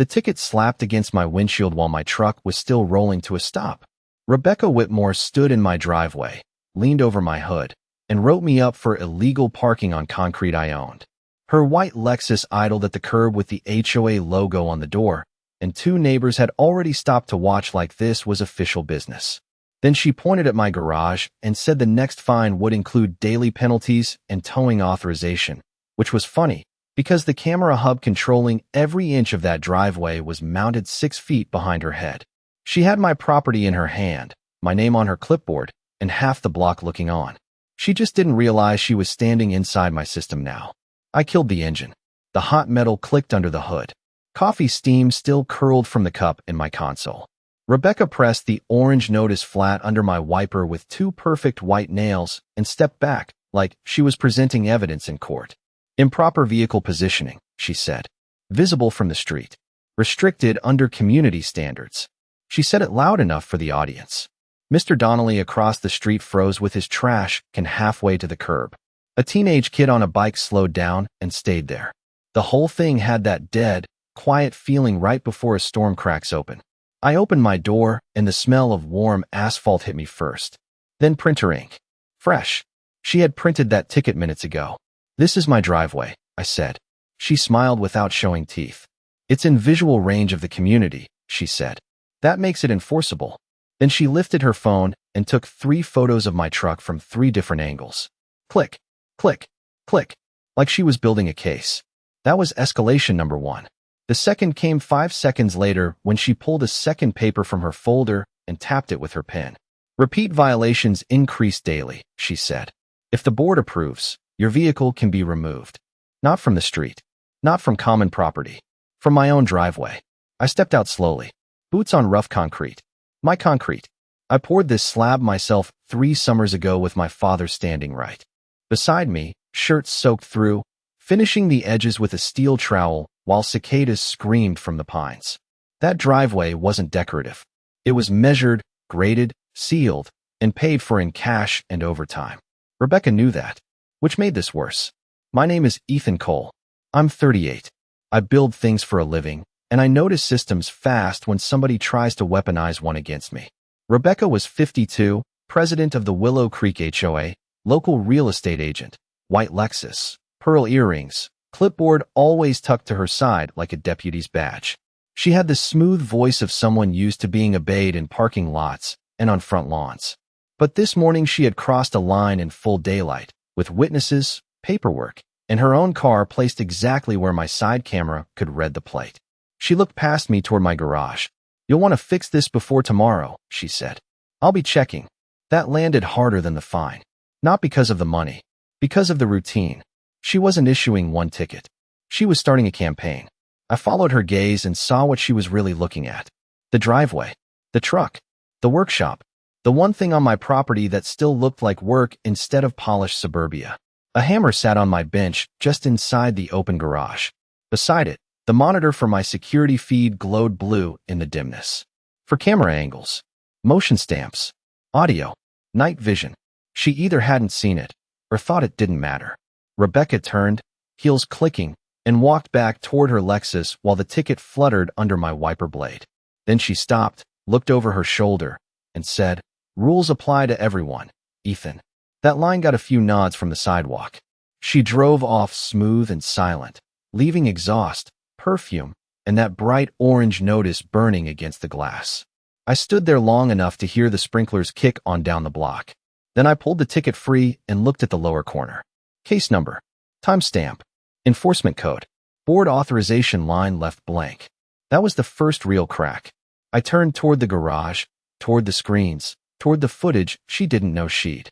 The ticket slapped against my windshield while my truck was still rolling to a stop. Rebecca Whitmore stood in my driveway, leaned over my hood, and wrote me up for illegal parking on concrete I owned. Her white Lexus idled at the curb with the HOA logo on the door, and 2 neighbors had already stopped to watch like this was official business. Then she pointed at my garage and said the next fine would include daily penalties and towing authorization, which was funny because the camera hub controlling every inch of that driveway was mounted 6 feet behind her head. She had my property in her hand, my name on her clipboard, and half the block looking on. She just didn't realize she was standing inside my system now. I killed the engine. The hot metal clicked under the hood. Coffee steam still curled from the cup in my console. Rebecca pressed the orange notice flat under my wiper with 2 perfect white nails and stepped back like she was presenting evidence in court. Improper vehicle positioning, she said. Visible from the street. Restricted under community standards. She said it loud enough for the audience. Mr. Donnelly across the street froze with his trash can halfway to the curb. A teenage kid on a bike slowed down and stayed there. The whole thing had that dead, quiet feeling right before a storm cracks open. I opened my door, and the smell of warm asphalt hit me first. Then printer ink. Fresh. She had printed that ticket minutes ago. "This is my driveway," I said. She smiled without showing teeth. "It's in visual range of the community," she said. "That makes it enforceable." Then she lifted her phone and took 3 photos of my truck from 3 different angles. Click, click, click, like she was building a case. That was escalation number 1. The second came 5 seconds later when she pulled a second paper from her folder and tapped it with her pen. "Repeat violations increase daily," she said. "If the board approves, your vehicle can be removed. Not from the street. Not from common property. From my own driveway." I stepped out slowly. Boots on rough concrete. My concrete. I poured this slab myself 3 summers ago with my father standing right beside me, shirt soaked through, finishing the edges with a steel trowel while cicadas screamed from the pines. That driveway wasn't decorative. It was measured, graded, sealed, and paid for in cash and overtime. Rebecca knew that, which made this worse. My name is Ethan Cole. I'm 38. I build things for a living, and I notice systems fast when somebody tries to weaponize one against me. Rebecca was 52, president of the Willow Creek HOA, local real estate agent, white Lexus, pearl earrings, clipboard always tucked to her side like a deputy's badge. She had the smooth voice of someone used to being obeyed in parking lots and on front lawns. But this morning she had crossed a line in full daylight, with witnesses, paperwork, and her own car placed exactly where my side camera could read the plate. She looked past me toward my garage. "You'll want to fix this before tomorrow," she said. "I'll be checking." That landed harder than the fine. Not because of the money, because of the routine. She wasn't issuing one ticket. She was starting a campaign. I followed her gaze and saw what she was really looking at. The driveway, the truck, the workshop, the one thing on my property that still looked like work instead of polished suburbia. A hammer sat on my bench just inside the open garage. Beside it, the monitor for my security feed glowed blue in the dimness. For camera angles, motion stamps, audio, night vision. She either hadn't seen it or thought it didn't matter. Rebecca turned, heels clicking, and walked back toward her Lexus while the ticket fluttered under my wiper blade. Then she stopped, looked over her shoulder, and said, "Rules apply to everyone, Ethan." That line got a few nods from the sidewalk. She drove off smooth and silent, leaving exhaust, perfume, and that bright orange notice burning against the glass. I stood there long enough to hear the sprinklers kick on down the block. Then I pulled the ticket free and looked at the lower corner. Case number, timestamp, enforcement code, board authorization line left blank. That was the first real crack. I turned toward the garage, toward the screens, toward the footage she didn't know she'd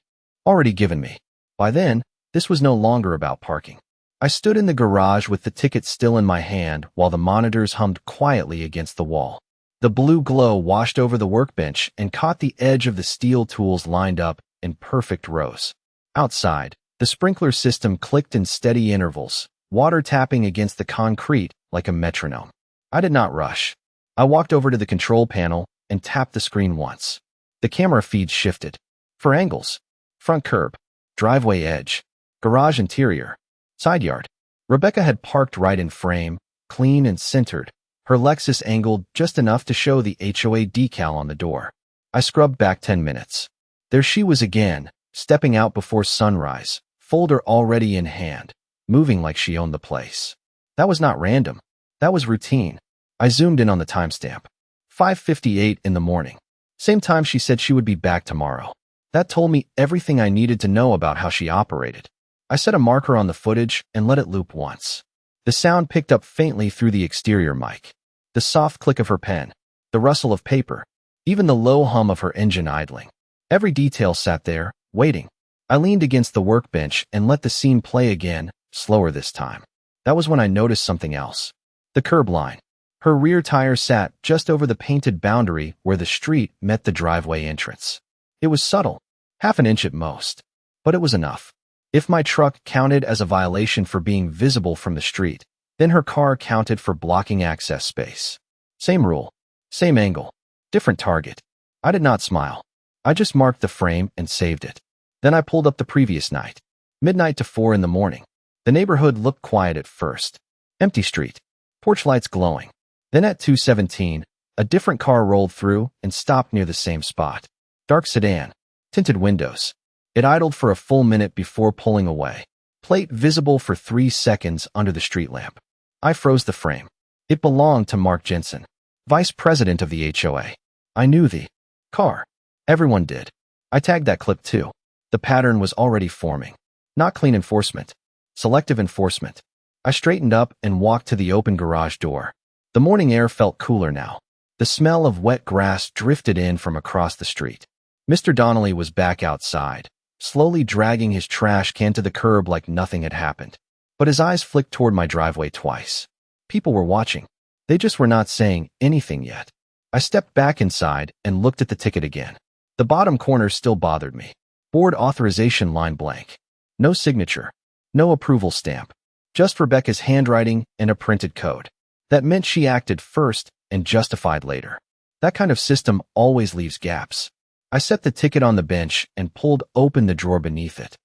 already given me. By then, this was no longer about parking. I stood in the garage with the ticket still in my hand while the monitors hummed quietly against the wall. The blue glow washed over the workbench and caught the edge of the steel tools lined up in perfect rows. Outside, the sprinkler system clicked in steady intervals, water tapping against the concrete like a metronome. I did not rush. I walked over to the control panel and tapped the screen once. The camera feed shifted. For angles, front curb, driveway edge, garage interior, side yard. Rebecca had parked right in frame, clean and centered, Her Lexus angled just enough to show the HOA decal on the door. I scrubbed back 10 minutes. There she was again, stepping out before sunrise, folder already in hand, moving like she owned the place. That was not random. That was routine. I zoomed in on the timestamp. 5:58 in the morning. Same time she said she would be back tomorrow. That told me everything I needed to know about how she operated. I set a marker on the footage and let it loop once. The sound picked up faintly through the exterior mic. The soft click of her pen, the rustle of paper, even the low hum of her engine idling. Every detail sat there, waiting. I leaned against the workbench and let the scene play again, slower this time. That was when I noticed something else. The curb line. Her rear tire sat just over the painted boundary where the street met the driveway entrance. It was subtle, half an inch at most, but it was enough. If my truck counted as a violation for being visible from the street, then her car counted for blocking access space. Same rule, same angle, different target. I did not smile. I just marked the frame and saved it. Then I pulled up the previous night. Midnight to 4 in the morning. The neighborhood looked quiet at first. Empty street. Porch lights glowing. Then at 2:17, a different car rolled through and stopped near the same spot. Dark sedan. Tinted windows. It idled for a full minute before pulling away. Plate visible for 3 seconds under the street lamp. I froze the frame. It belonged to Mark Jensen, vice president of the HOA. I knew the car. Everyone did. I tagged that clip too. The pattern was already forming. Not clean enforcement. Selective enforcement. I straightened up and walked to the open garage door. The morning air felt cooler now. The smell of wet grass drifted in from across the street. Mr. Donnelly was back outside, slowly dragging his trash can to the curb like nothing had happened. But his eyes flicked toward my driveway twice. People were watching. They just were not saying anything yet. I stepped back inside and looked at the ticket again. The bottom corner still bothered me. Board authorization line blank. No signature. No approval stamp. Just Rebecca's handwriting and a printed code. That meant she acted first and justified later. That kind of system always leaves gaps. I set the ticket on the bench and pulled open the drawer beneath it.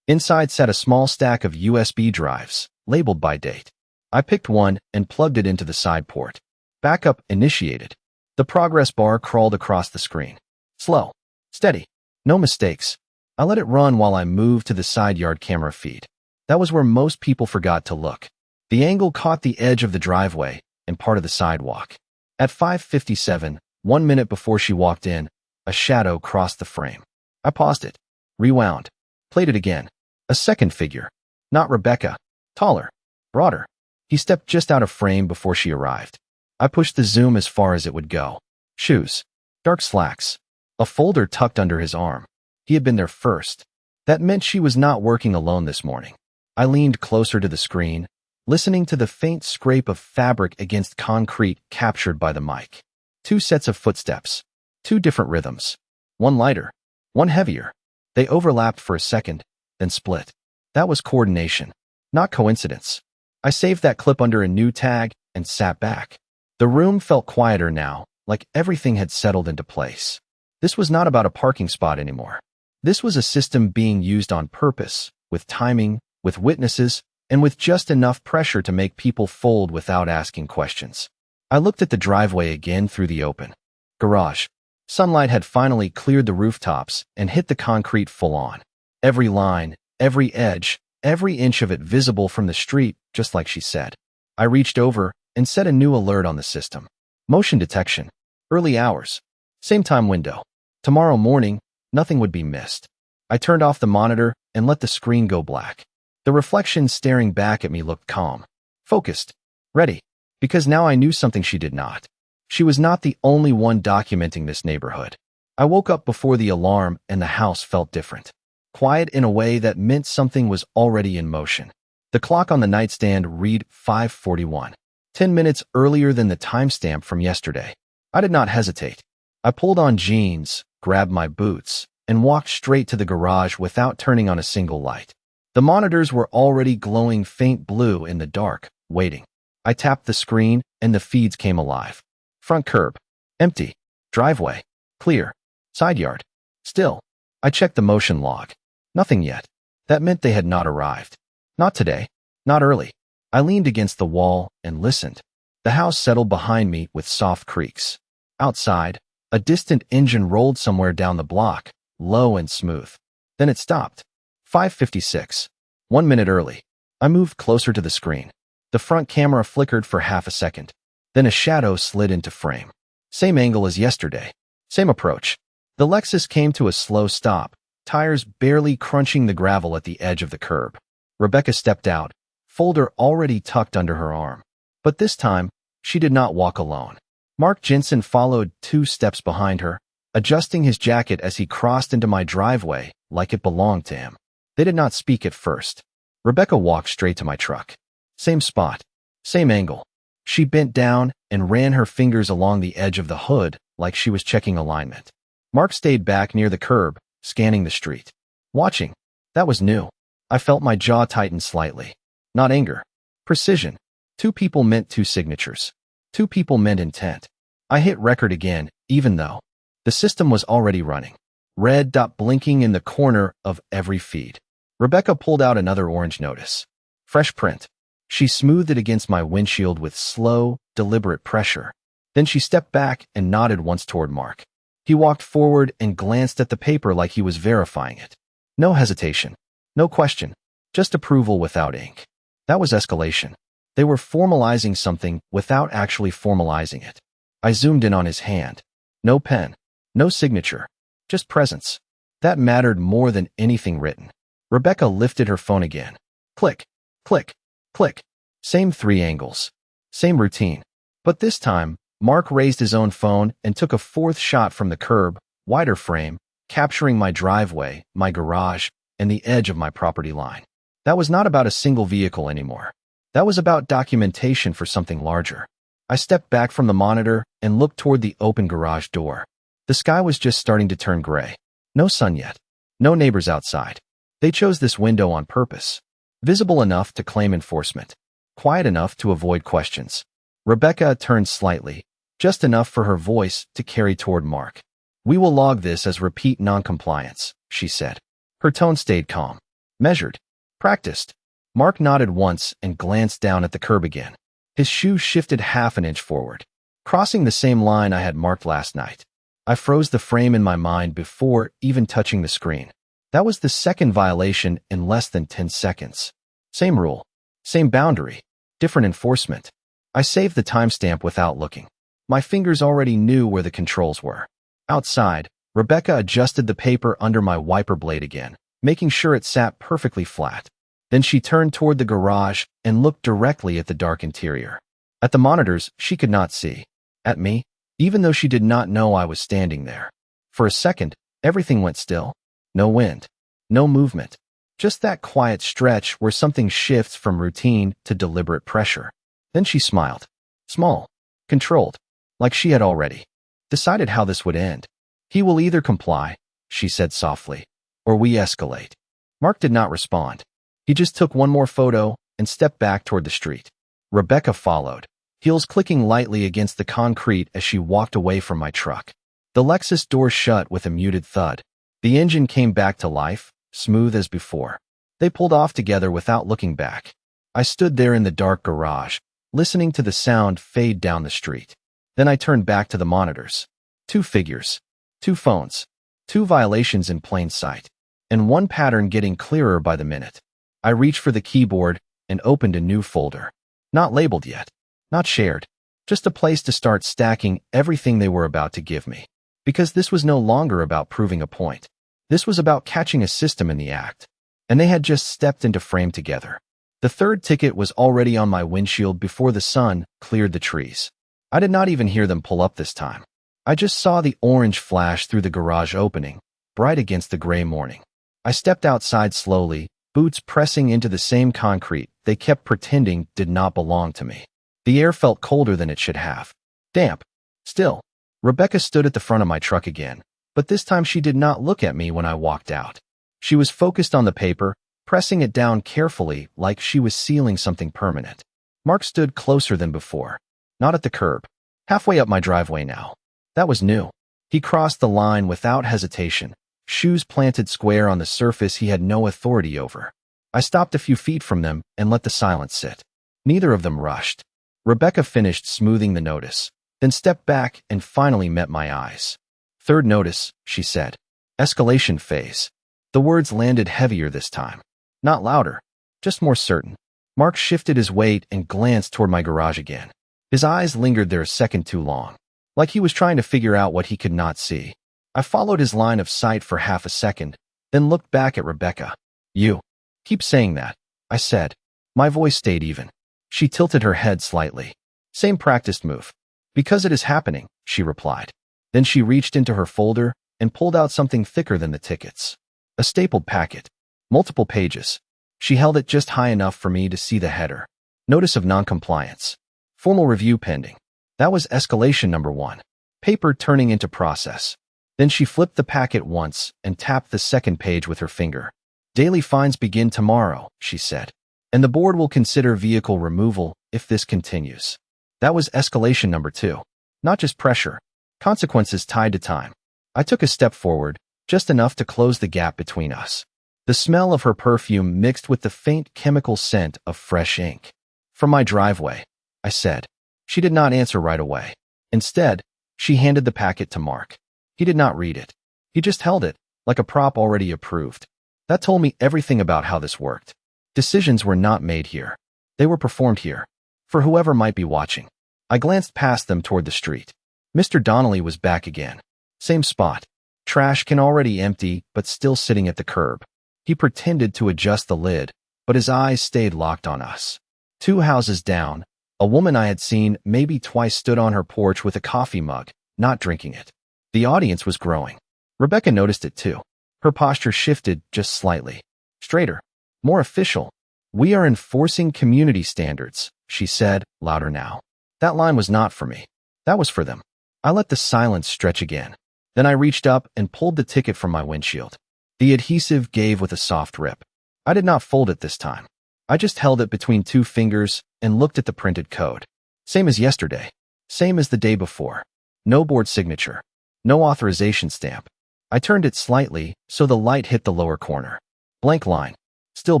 Inside sat a small stack of USB drives, labeled by date. I picked one and plugged it into the side port. Backup initiated. The progress bar crawled across the screen. Slow. Steady. No mistakes. I let it run while I moved to the side yard camera feed. That was where most people forgot to look. The angle caught the edge of the driveway and part of the sidewalk. At 5:57, 1 minute before she walked in, a shadow crossed the frame. I paused it, rewound, played it again. A second figure. Not Rebecca. Taller. Broader. He stepped just out of frame before she arrived. I pushed the zoom as far as it would go. Shoes. Dark slacks. A folder tucked under his arm. He had been there first. That meant she was not working alone this morning. I leaned closer to the screen, listening to the faint scrape of fabric against concrete captured by the mic. 2 sets of footsteps. 2 different rhythms. One lighter. One heavier. They overlapped for a second, then split. That was coordination, not coincidence. I saved that clip under a new tag and sat back. The room felt quieter now, like everything had settled into place. This was not about a parking spot anymore. This was a system being used on purpose, with timing, with witnesses, and with just enough pressure to make people fold without asking questions. I looked at the driveway again through the open garage. Sunlight had finally cleared the rooftops and hit the concrete full on. Every line, every edge, every inch of it visible from the street, just like she said. I reached over and set a new alert on the system. Motion detection. Early hours. Same time window. Tomorrow morning, nothing would be missed. I turned off the monitor and let the screen go black. The reflection staring back at me looked calm, focused, ready, because now I knew something she did not. She was not the only one documenting this neighborhood. I woke up before the alarm and the house felt different. Quiet in a way that meant something was already in motion. The clock on the nightstand read 5:41, 10 minutes earlier than the timestamp from yesterday. I did not hesitate. I pulled on jeans, grabbed my boots, and walked straight to the garage without turning on a single light. The monitors were already glowing faint blue in the dark, waiting. I tapped the screen and the feeds came alive. Front curb. Empty. Driveway. Clear. Side yard. Still. I checked the motion log. Nothing yet. That meant they had not arrived. Not today. Not early. I leaned against the wall and listened. The house settled behind me with soft creaks. Outside, a distant engine rolled somewhere down the block, low and smooth. Then it stopped. 5:56. 1 minute early. I moved closer to the screen. The front camera flickered for half a second. Then a shadow slid into frame. Same angle as yesterday. Same approach. The Lexus came to a slow stop, tires barely crunching the gravel at the edge of the curb. Rebecca stepped out, folder already tucked under her arm. But this time, she did not walk alone. Mark Jensen followed 2 steps behind her, adjusting his jacket as he crossed into my driveway like it belonged to him. They did not speak at first. Rebecca walked straight to my truck. Same spot. Same angle. She bent down and ran her fingers along the edge of the hood like she was checking alignment. Mark stayed back near the curb, scanning the street. Watching. That was new. I felt my jaw tighten slightly. Not anger. Precision. 2 people meant 2 signatures. 2 people meant intent. I hit record again, even though the system was already running. Red dot blinking in the corner of every feed. Rebecca pulled out another orange notice. Fresh print. She smoothed it against my windshield with slow, deliberate pressure. Then she stepped back and nodded once toward Mark. He walked forward and glanced at the paper like he was verifying it. No hesitation. No question. Just approval without ink. That was escalation. They were formalizing something without actually formalizing it. I zoomed in on his hand. No pen. No signature. Just presence. That mattered more than anything written. Rebecca lifted her phone again. Click. Click. Click. Same 3 angles. Same routine. But this time, Mark raised his own phone and took a 4th shot from the curb, wider frame, capturing my driveway, my garage, and the edge of my property line. That was not about a single vehicle anymore. That was about documentation for something larger. I stepped back from the monitor and looked toward the open garage door. The sky was just starting to turn gray. No sun yet. No neighbors outside. They chose this window on purpose. Visible enough to claim enforcement. Quiet enough to avoid questions. Rebecca turned slightly, just enough for her voice to carry toward Mark. We will log this as repeat noncompliance, she said. Her tone stayed calm. Measured. Practiced. Mark nodded once and glanced down at the curb again. His shoe shifted half an inch forward, crossing the same line I had marked last night. I froze the frame in my mind before even touching the screen. That was the 2nd violation in less than 10 seconds. Same rule. Same boundary. Different enforcement. I saved the timestamp without looking. My fingers already knew where the controls were. Outside, Rebecca adjusted the paper under my wiper blade again, making sure it sat perfectly flat. Then she turned toward the garage and looked directly at the dark interior. At the monitors, she could not see. At me, even though she did not know I was standing there. For a second, everything went still. No wind. No movement. Just that quiet stretch where something shifts from routine to deliberate pressure. Then she smiled. Small. Controlled. Like she had already decided how this would end. He will either comply, she said softly, or we escalate. Mark did not respond. He just took one more photo and stepped back toward the street. Rebecca followed, heels clicking lightly against the concrete as she walked away from my truck. The Lexus door shut with a muted thud. The engine came back to life, smooth as before. They pulled off together without looking back. I stood there in the dark garage, listening to the sound fade down the street. Then I turned back to the monitors. 2 figures. 2 phones. 2 violations in plain sight. And one pattern getting clearer by the minute. I reached for the keyboard and opened a new folder. Not labeled yet. Not shared. Just a place to start stacking everything they were about to give me. Because this was no longer about proving a point. This was about catching a system in the act. And they had just stepped into frame together. The 3rd ticket was already on my windshield before the sun cleared the trees. I did not even hear them pull up this time. I just saw the orange flash through the garage opening, bright against the gray morning. I stepped outside slowly, boots pressing into the same concrete they kept pretending did not belong to me. The air felt colder than it should have. Damp. Still. Rebecca stood at the front of my truck again, but this time she did not look at me when I walked out. She was focused on the paper, pressing it down carefully like she was sealing something permanent. Mark stood closer than before. Not at the curb. Halfway up my driveway now. That was new. He crossed the line without hesitation, shoes planted square on the surface he had no authority over. I stopped a few feet from them and let the silence sit. Neither of them rushed. Rebecca finished smoothing the notice, then stepped back and finally met my eyes. Third notice, she said. Escalation phase. The words landed heavier this time. Not louder, just more certain. Mark shifted his weight and glanced toward my garage again. His eyes lingered there a second too long, like he was trying to figure out what he could not see. I followed his line of sight for half a second, then looked back at Rebecca. You. Keep saying that, I said. My voice stayed even. She tilted her head slightly. Same practiced move. Because it is happening, she replied. Then she reached into her folder and pulled out something thicker than the tickets. A stapled packet. Multiple pages. She held it just high enough for me to see the header. Notice of noncompliance. Formal review pending. That was escalation number 1. Paper turning into process. Then she flipped the packet once and tapped the second page with her finger. Daily fines begin tomorrow, she said. And the board will consider vehicle removal if this continues. That was escalation number 2. Not just pressure. Consequences tied to time. I took a step forward, just enough to close the gap between us. The smell of her perfume mixed with the faint chemical scent of fresh ink. From my driveway, I said. She did not answer right away. Instead, she handed the packet to Mark. He did not read it. He just held it, like a prop already approved. That told me everything about how this worked. Decisions were not made here. They were performed here. For whoever might be watching. I glanced past them toward the street. Mr. Donnelly was back again. Same spot. Trash can already empty, but still sitting at the curb. He pretended to adjust the lid, but his eyes stayed locked on us. 2 houses down, a woman I had seen maybe twice stood on her porch with a coffee mug, not drinking it. The audience was growing. Rebecca noticed it too. Her posture shifted just slightly. Straighter. More official. We are enforcing community standards, she said, louder now. That line was not for me. That was for them. I let the silence stretch again. Then I reached up and pulled the ticket from my windshield. The adhesive gave with a soft rip. I did not fold it this time. I just held it between 2 fingers and looked at the printed code. Same as yesterday. Same as the day before. No board signature. No authorization stamp. I turned it slightly so the light hit the lower corner. Blank line. Still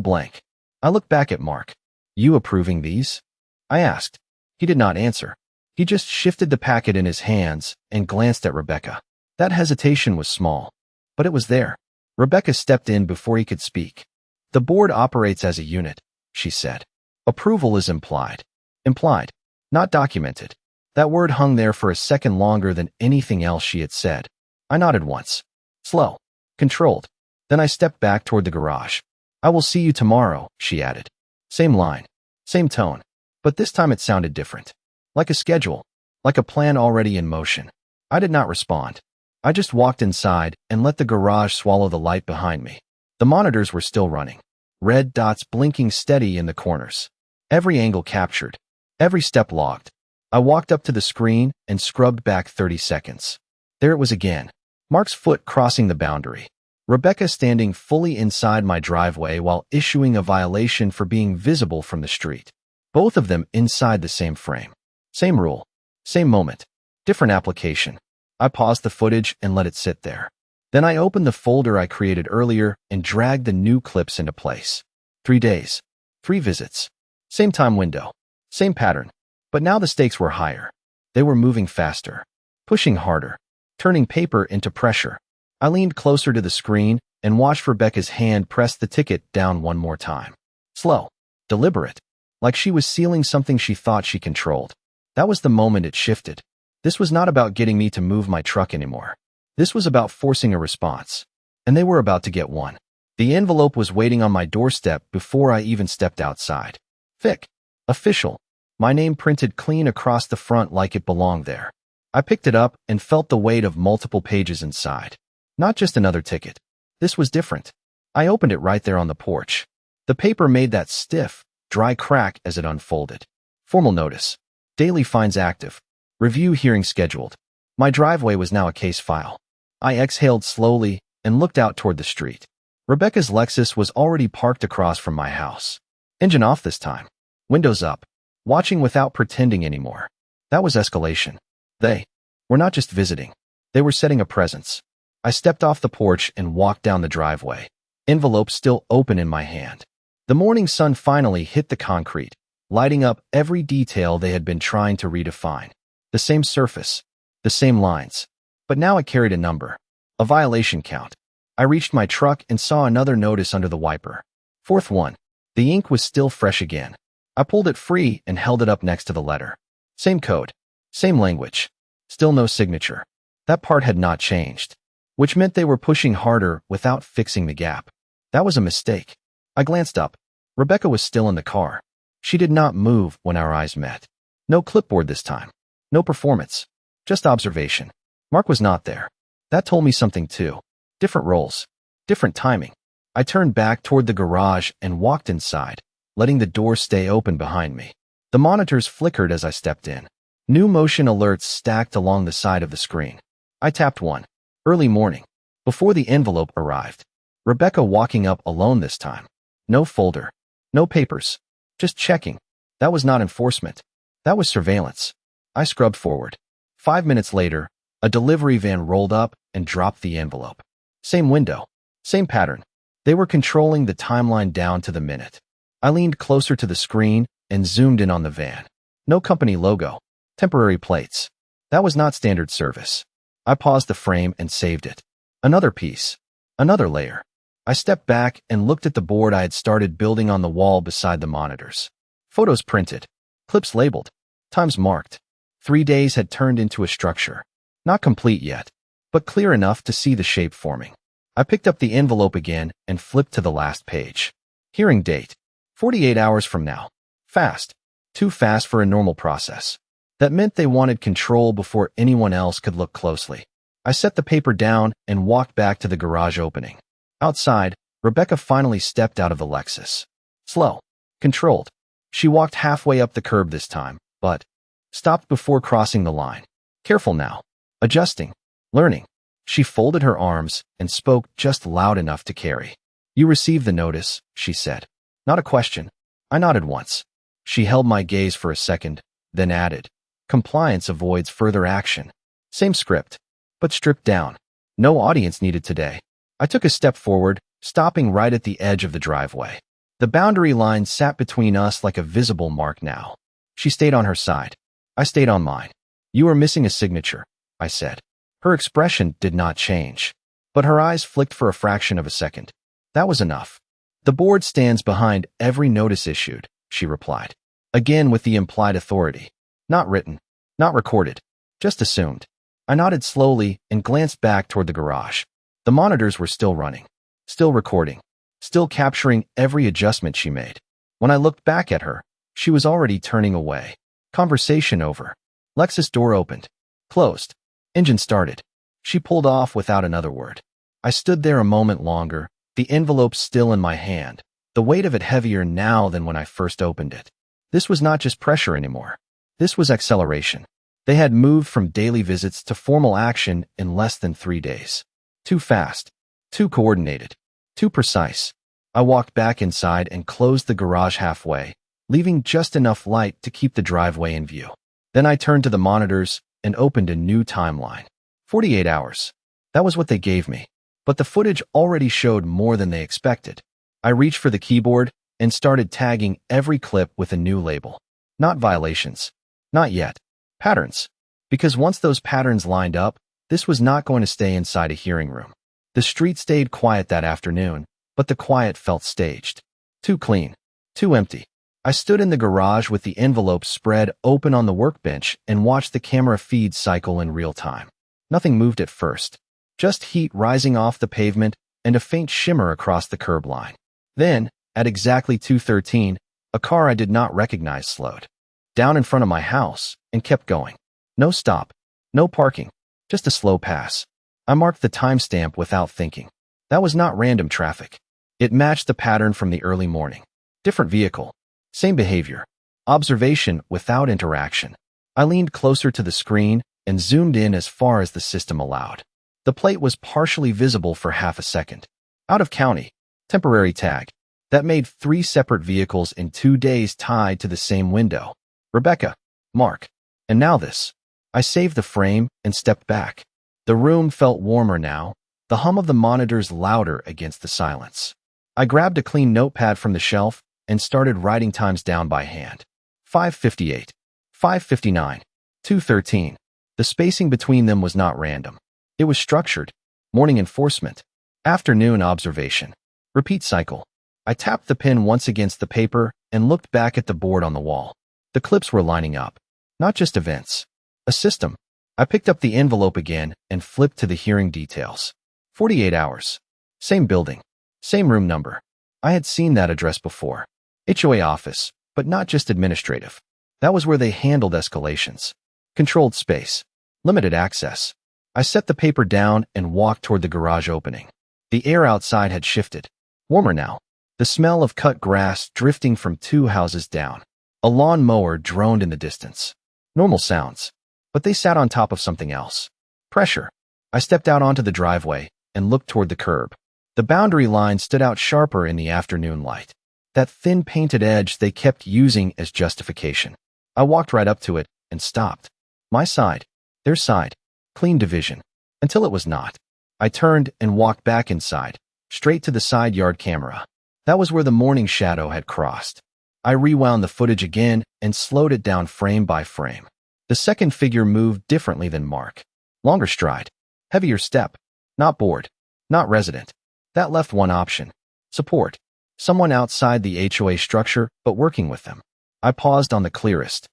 blank. I looked back at Mark. You approving these? I asked. He did not answer. He just shifted the packet in his hands and glanced at Rebecca. That hesitation was small, but it was there. Rebecca stepped in before he could speak. The board operates as a unit, she said. Approval is implied. Implied, not documented. That word hung there for a second longer than anything else she had said. I nodded once. Slow. Controlled. Then I stepped back toward the garage. I will see you tomorrow, she added. Same line. Same tone. But this time it sounded different. Like a schedule. Like a plan already in motion. I did not respond. I just walked inside and let the garage swallow the light behind me. The monitors were still running. Red dots blinking steady in the corners. Every angle captured. Every step logged. I walked up to the screen and scrubbed back 30 seconds. There it was again. Mark's foot crossing the boundary. Rebecca standing fully inside my driveway while issuing a violation for being visible from the street. Both of them inside the same frame. Same rule. Same moment. Different application. I paused the footage and let it sit there. Then I opened the folder I created earlier and dragged the new clips into place. 3 days. 3 visits. Same time window. Same pattern. But now the stakes were higher. They were moving faster. Pushing harder. Turning paper into pressure. I leaned closer to the screen and watched Rebecca's hand press the ticket down one more time. Slow. Deliberate. Like she was sealing something she thought she controlled. That was the moment it shifted. This was not about getting me to move my truck anymore. This was about forcing a response. And they were about to get one. The envelope was waiting on my doorstep before I even stepped outside. Thick. Official. My name printed clean across the front like it belonged there. I picked it up and felt the weight of multiple pages inside. Not just another ticket. This was different. I opened it right there on the porch. The paper made that stiff, dry crack as it unfolded. Formal notice. Daily fines active. Review hearing scheduled. My driveway was now a case file. I exhaled slowly and looked out toward the street. Rebecca's Lexus was already parked across from my house. Engine off this time. Windows up. Watching without pretending anymore. That was escalation. They were not just visiting. They were setting a presence. I stepped off the porch and walked down the driveway. Envelope still open in my hand. The morning sun finally hit the concrete, lighting up every detail they had been trying to redefine. The same surface, the same lines. But now it carried a number, a violation count. I reached my truck and saw another notice under the wiper. Fourth one. The ink was still fresh again. I pulled it free and held it up next to the letter. Same code, same language, still no signature. That part had not changed, which meant they were pushing harder without fixing the gap. That was a mistake. I glanced up. Rebecca was still in the car. She did not move when our eyes met. No clipboard this time. No performance. Just observation. Mark was not there. That told me something too. Different roles. Different timing. I turned back toward the garage and walked inside, letting the door stay open behind me. The monitors flickered as I stepped in. New motion alerts stacked along the side of the screen. I tapped one. Early morning. Before the envelope arrived. Rebecca walking up alone this time. No folder. No papers. Just checking. That was not enforcement. That was surveillance. I scrubbed forward. 5 minutes later, a delivery van rolled up and dropped the envelope. Same window. Same pattern. They were controlling the timeline down to the minute. I leaned closer to the screen and zoomed in on the van. No company logo. Temporary plates. That was not standard service. I paused the frame and saved it. Another piece. Another layer. I stepped back and looked at the board I had started building on the wall beside the monitors. Photos printed. Clips labeled. Times marked. 3 days had turned into a structure. Not complete yet, but clear enough to see the shape forming. I picked up the envelope again and flipped to the last page. Hearing date. 48 hours from now. Fast. Too fast for a normal process. That meant they wanted control before anyone else could look closely. I set the paper down and walked back to the garage opening. Outside, Rebecca finally stepped out of the Lexus. Slow. Controlled. She walked halfway up the curb this time, but stopped before crossing the line. Careful now. Adjusting. Learning. She folded her arms and spoke just loud enough to carry. You received the notice, she said. Not a question. I nodded once. She held my gaze for a second, then added, compliance avoids further action. Same script, but stripped down. No audience needed today. I took a step forward, stopping right at the edge of the driveway. The boundary line sat between us like a visible mark now. She stayed on her side. I stayed on mine. You are missing a signature, I said. Her expression did not change, but her eyes flicked for a fraction of a second. That was enough. The board stands behind every notice issued, she replied. Again with the implied authority. Not written, not recorded, just assumed. I nodded slowly and glanced back toward the garage. The monitors were still running, still recording, still capturing every adjustment she made. When I looked back at her, she was already turning away. Conversation over. Lexus door opened. Closed. Engine started. She pulled off without another word. I stood there a moment longer, the envelope still in my hand, the weight of it heavier now than when I first opened it. This was not just pressure anymore. This was acceleration. They had moved from daily visits to formal action in less than 3 days. Too fast. Too coordinated. Too precise. I walked back inside and closed the garage halfway, leaving just enough light to keep the driveway in view. Then I turned to the monitors and opened a new timeline. 48 hours. That was what they gave me. But the footage already showed more than they expected. I reached for the keyboard and started tagging every clip with a new label. Not violations. Not yet. Patterns. Because once those patterns lined up, this was not going to stay inside a hearing room. The street stayed quiet that afternoon, but the quiet felt staged. Too clean. Too empty. I stood in the garage with the envelope spread open on the workbench and watched the camera feed cycle in real time. Nothing moved at first. Just heat rising off the pavement and a faint shimmer across the curb line. Then, at exactly 2:13, a car I did not recognize slowed down in front of my house and kept going. No stop. No parking. Just a slow pass. I marked the timestamp without thinking. That was not random traffic. It matched the pattern from the early morning. Different vehicle. Same behavior. Observation without interaction. I leaned closer to the screen and zoomed in as far as the system allowed. The plate was partially visible for half a second. Out of county. Temporary tag. That made 3 separate vehicles in 2 days tied to the same window. Rebecca. Mark. And now this. I saved the frame and stepped back. The room felt warmer now, the hum of the monitors louder against the silence. I grabbed a clean notepad from the shelf and started writing times down by hand. 5:58, 5:59, 2:13. The spacing between them was not random. It was structured. Morning enforcement. Afternoon observation. Repeat cycle. I tapped the pen once against the paper and looked back at the board on the wall. The clips were lining up. Not just events. A system. I picked up the envelope again and flipped to the hearing details. 48 hours. Same building. Same room number. I had seen that address before. HOA office, but not just administrative. That was where they handled escalations. Controlled space. Limited access. I set the paper down and walked toward the garage opening. The air outside had shifted. Warmer now. The smell of cut grass drifting from 2 houses down. A lawn mower droned in the distance. Normal sounds. But they sat on top of something else. Pressure. I stepped out onto the driveway and looked toward the curb. The boundary line stood out sharper in the afternoon light. That thin painted edge they kept using as justification. I walked right up to it and stopped. My side. Their side. Clean division. Until it was not. I turned and walked back inside, straight to the side yard camera. That was where the morning shadow had crossed. I rewound the footage again and slowed it down frame by frame. The second figure moved differently than Mark. Longer stride. Heavier step. Not bored. Not resident. That left one option. Support. Someone outside the HOA structure, but working with them. I paused on the clearest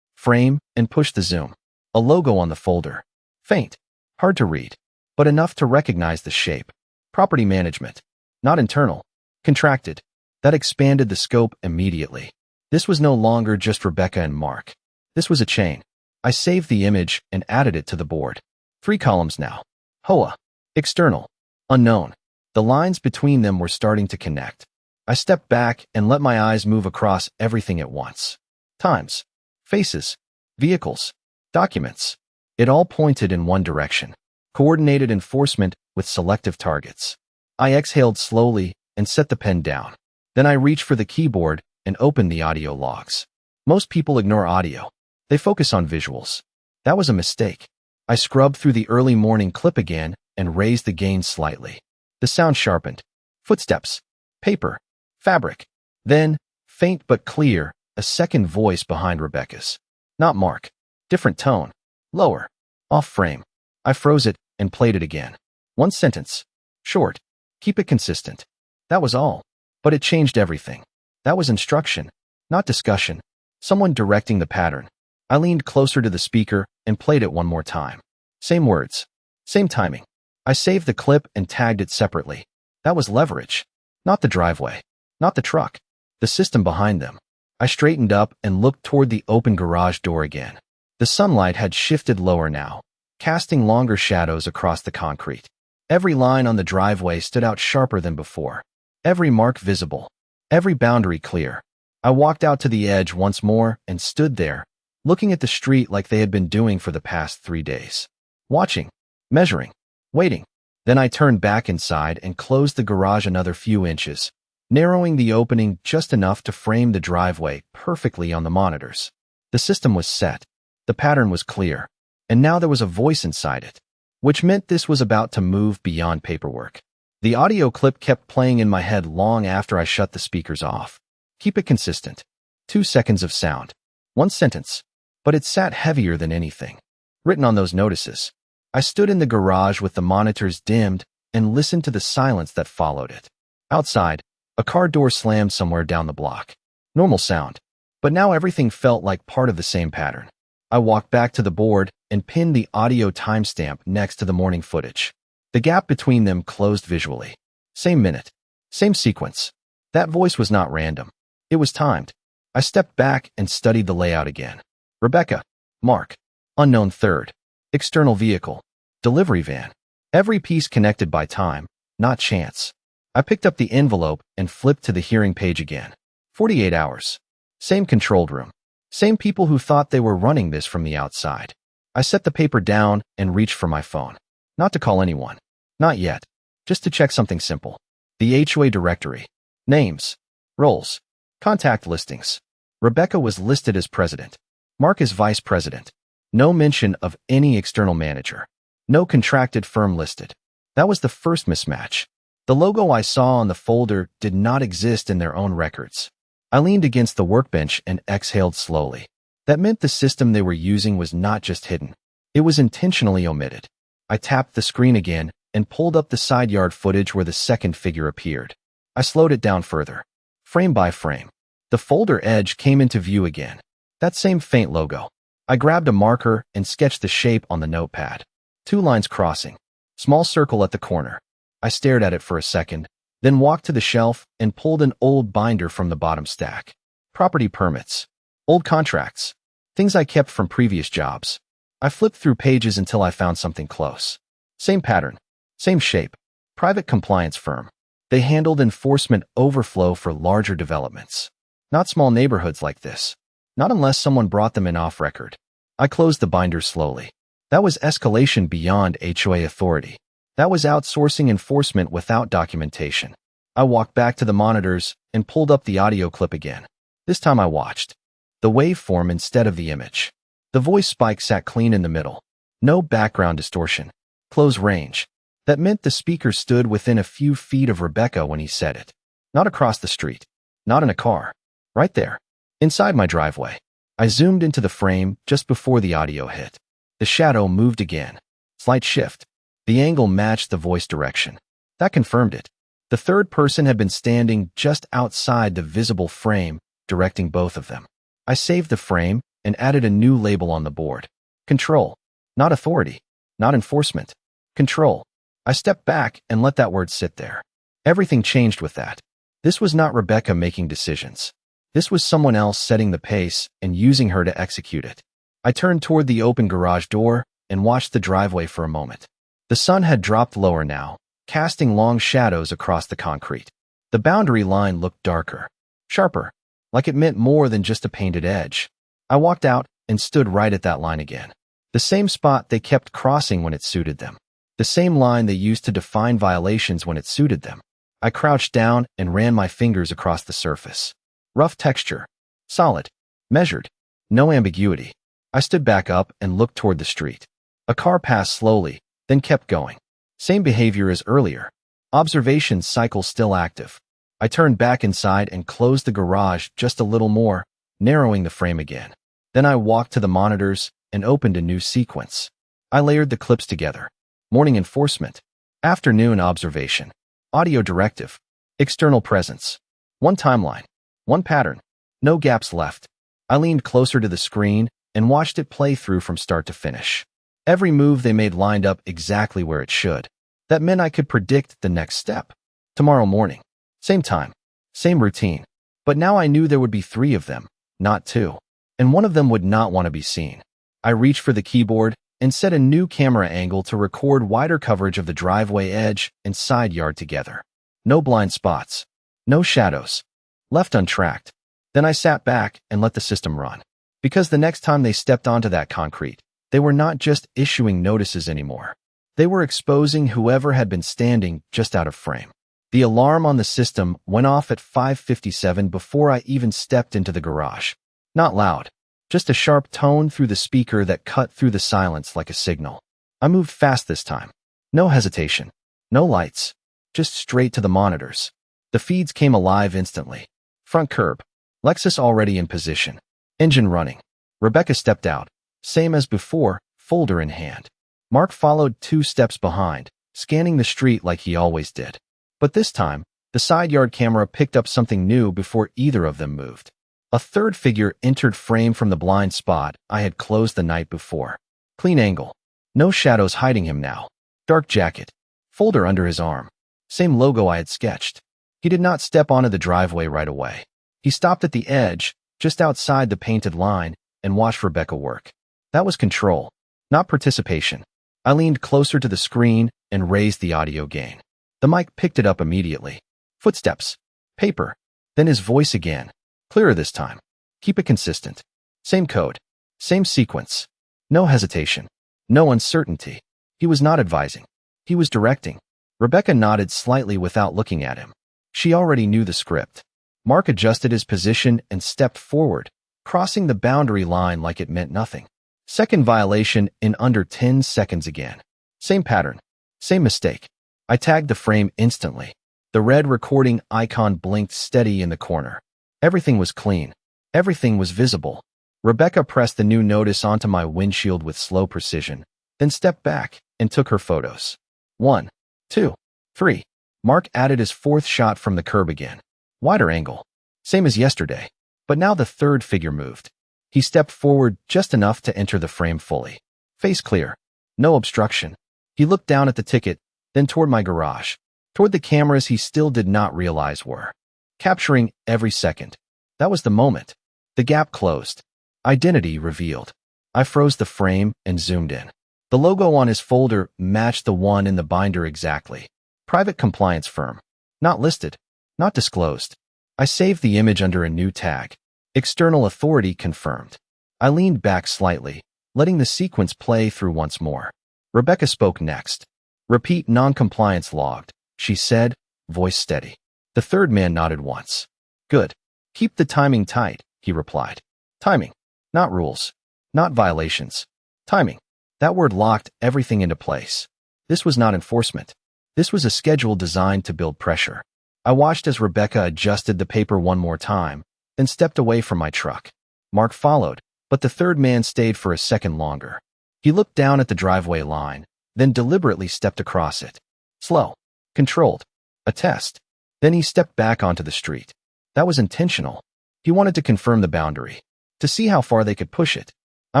frame and pushed the zoom. A logo on the folder. Faint. Hard to read, but enough to recognize the shape. Property management. Not internal. Contracted. That expanded the scope immediately. This was no longer just Rebecca and Mark. This was a chain. I saved the image and added it to the board. 3 columns now. HOA. External. Unknown. The lines between them were starting to connect. I stepped back and let my eyes move across everything at once. Times. Faces. Vehicles. Documents. It all pointed in one direction. Coordinated enforcement with selective targets. I exhaled slowly and set the pen down. Then I reached for the keyboard and opened the audio logs. Most people ignore audio. They focus on visuals. That was a mistake. I scrubbed through the early morning clip again and raised the gain slightly. The sound sharpened. Footsteps. Paper. Fabric. Then, faint but clear, a second voice behind Rebecca's. Not Mark. Different tone. Lower. Off frame. I froze it and played it again. 1 sentence. Short. Keep it consistent. That was all. But it changed everything. That was instruction, not discussion. Someone directing the pattern. I leaned closer to the speaker and played it one more time. Same words. Same timing. I saved the clip and tagged it separately. That was leverage. Not the driveway. Not the truck. The system behind them. I straightened up and looked toward the open garage door again. The sunlight had shifted lower now, casting longer shadows across the concrete. Every line on the driveway stood out sharper than before. Every mark visible. Every boundary clear. I walked out to the edge once more and stood there, looking at the street like they had been doing for the past 3 days. Watching. Measuring. Waiting. Then I turned back inside and closed the garage another few inches, narrowing the opening just enough to frame the driveway perfectly on the monitors. The system was set. The pattern was clear. And now there was a voice inside it, which meant this was about to move beyond paperwork. The audio clip kept playing in my head long after I shut the speakers off. Keep it consistent. 2 seconds of sound. 1 sentence. But it sat heavier than anything written on those notices. I stood in the garage with the monitors dimmed and listened to the silence that followed it. Outside, a car door slammed somewhere down the block. Normal sound. But now everything felt like part of the same pattern. I walked back to the board and pinned the audio timestamp next to the morning footage. The gap between them closed visually. Same minute. Same sequence. That voice was not random. It was timed. I stepped back and studied the layout again. Rebecca. Mark. Unknown third. External vehicle. Delivery van. Every piece connected by time, not chance. I picked up the envelope and flipped to the hearing page again. 48 hours. Same controlled room. Same people who thought they were running this from the outside. I set the paper down and reached for my phone. Not to call anyone. Not yet. Just to check something simple. The HOA directory. Names. Roles. Contact listings. Rebecca was listed as president. Mark as vice president. No mention of any external manager. No contracted firm listed. That was the first mismatch. The logo I saw on the folder did not exist in their own records. I leaned against the workbench and exhaled slowly. That meant the system they were using was not just hidden. It was intentionally omitted. I tapped the screen again and pulled up the side yard footage where the second figure appeared. I slowed it down further, frame by frame. The folder edge came into view again. That same faint logo. I grabbed a marker and sketched the shape on the notepad. 2 lines crossing. Small circle at the corner. I stared at it for a second, then walked to the shelf and pulled an old binder from the bottom stack. Property permits. Old contracts. Things I kept from previous jobs. I flipped through pages until I found something close. Same pattern. Same shape. Private compliance firm. They handled enforcement overflow for larger developments. Not small neighborhoods like this. Not unless someone brought them in off record. I closed the binder slowly. That was escalation beyond HOA authority. That was outsourcing enforcement without documentation. I walked back to the monitors and pulled up the audio clip again. This time I watched. The waveform instead of the image. The voice spike sat clean in the middle. No background distortion. Close range. That meant the speaker stood within a few feet of Rebecca when he said it. Not across the street. Not in a car. Right there. Inside my driveway. I zoomed into the frame just before the audio hit. The shadow moved again. Slight shift. The angle matched the voice direction. That confirmed it. The third person had been standing just outside the visible frame, directing both of them. I saved the frame and added a new label on the board. Control. Not authority. Not enforcement. Control. I stepped back and let that word sit there. Everything changed with that. This was not Rebecca making decisions. This was someone else setting the pace and using her to execute it. I turned toward the open garage door and watched the driveway for a moment. The sun had dropped lower now, casting long shadows across the concrete. The boundary line looked darker, sharper, like it meant more than just a painted edge. I walked out and stood right at that line again. The same spot they kept crossing when it suited them. The same line they used to define violations when it suited them. I crouched down and ran my fingers across the surface. Rough texture. Solid. Measured. No ambiguity. I stood back up and looked toward the street. A car passed slowly, then kept going. Same behavior as earlier. Observation cycle still active. I turned back inside and closed the garage just a little more, narrowing the frame again. Then I walked to the monitors and opened a new sequence. I layered the clips together. Morning enforcement. Afternoon observation. Audio directive. External presence. One timeline. One pattern. No gaps left. I leaned closer to the screen and watched it play through from start to finish. Every move they made lined up exactly where it should. That meant I could predict the next step. Tomorrow morning. Same time. Same routine. But now I knew there would be 3 of them, not 2. And one of them would not want to be seen. I reached for the keyboard and set a new camera angle to record wider coverage of the driveway edge and side yard together. No blind spots. No shadows. Left untracked. Then I sat back and let the system run. Because the next time they stepped onto that concrete, they were not just issuing notices anymore. They were exposing whoever had been standing just out of frame. The alarm on the system went off at 5:57 before I even stepped into the garage. Not loud. Just a sharp tone through the speaker that cut through the silence like a signal. I moved fast this time. No hesitation. No lights. Just straight to the monitors. The feeds came alive instantly. Front curb. Lexus already in position. Engine running. Rebecca stepped out. Same as before, folder in hand. Mark followed 2 steps behind, scanning the street like he always did. But this time, the side yard camera picked up something new before either of them moved. A third figure entered frame from the blind spot I had closed the night before. Clean angle. No shadows hiding him now. Dark jacket. Folder under his arm. Same logo I had sketched. He did not step onto the driveway right away. He stopped at the edge, just outside the painted line, and watched Rebecca work. That was control, not participation. I leaned closer to the screen and raised the audio gain. The mic picked it up immediately. Footsteps. Paper. Then his voice again. Clearer this time. Keep it consistent. Same code. Same sequence. No hesitation. No uncertainty. He was not advising. He was directing. Rebecca nodded slightly without looking at him. She already knew the script. Mark adjusted his position and stepped forward, crossing the boundary line like it meant nothing. Second violation in under 10 seconds again. Same pattern. Same mistake. I tagged the frame instantly. The red recording icon blinked steady in the corner. Everything was clean. Everything was visible. Rebecca pressed the new notice onto my windshield with slow precision, then stepped back and took her photos. 1, 2, 3. Mark added his fourth shot from the curb again. Wider angle. Same as yesterday. But now the third figure moved. He stepped forward just enough to enter the frame fully. Face clear. No obstruction. He looked down at the ticket, then toward my garage, toward the cameras he still did not realize were capturing every second. That was the moment. The gap closed. Identity revealed. I froze the frame and zoomed in. The logo on his folder matched the one in the binder exactly. Private compliance firm. Not listed. Not disclosed. I saved the image under a new tag. External authority confirmed. I leaned back slightly, letting the sequence play through once more. Rebecca spoke next. Repeat non-compliance logged, she said, voice steady. The third man nodded once. Good. Keep the timing tight, he replied. Timing. Not rules. Not violations. Timing. That word locked everything into place. This was not enforcement. This was a schedule designed to build pressure. I watched as Rebecca adjusted the paper one more time, then stepped away from my truck. Mark followed, but the third man stayed for a second longer. He looked down at the driveway line, then deliberately stepped across it. Slow. Controlled. A test. Then he stepped back onto the street. That was intentional. He wanted to confirm the boundary, to see how far they could push it. I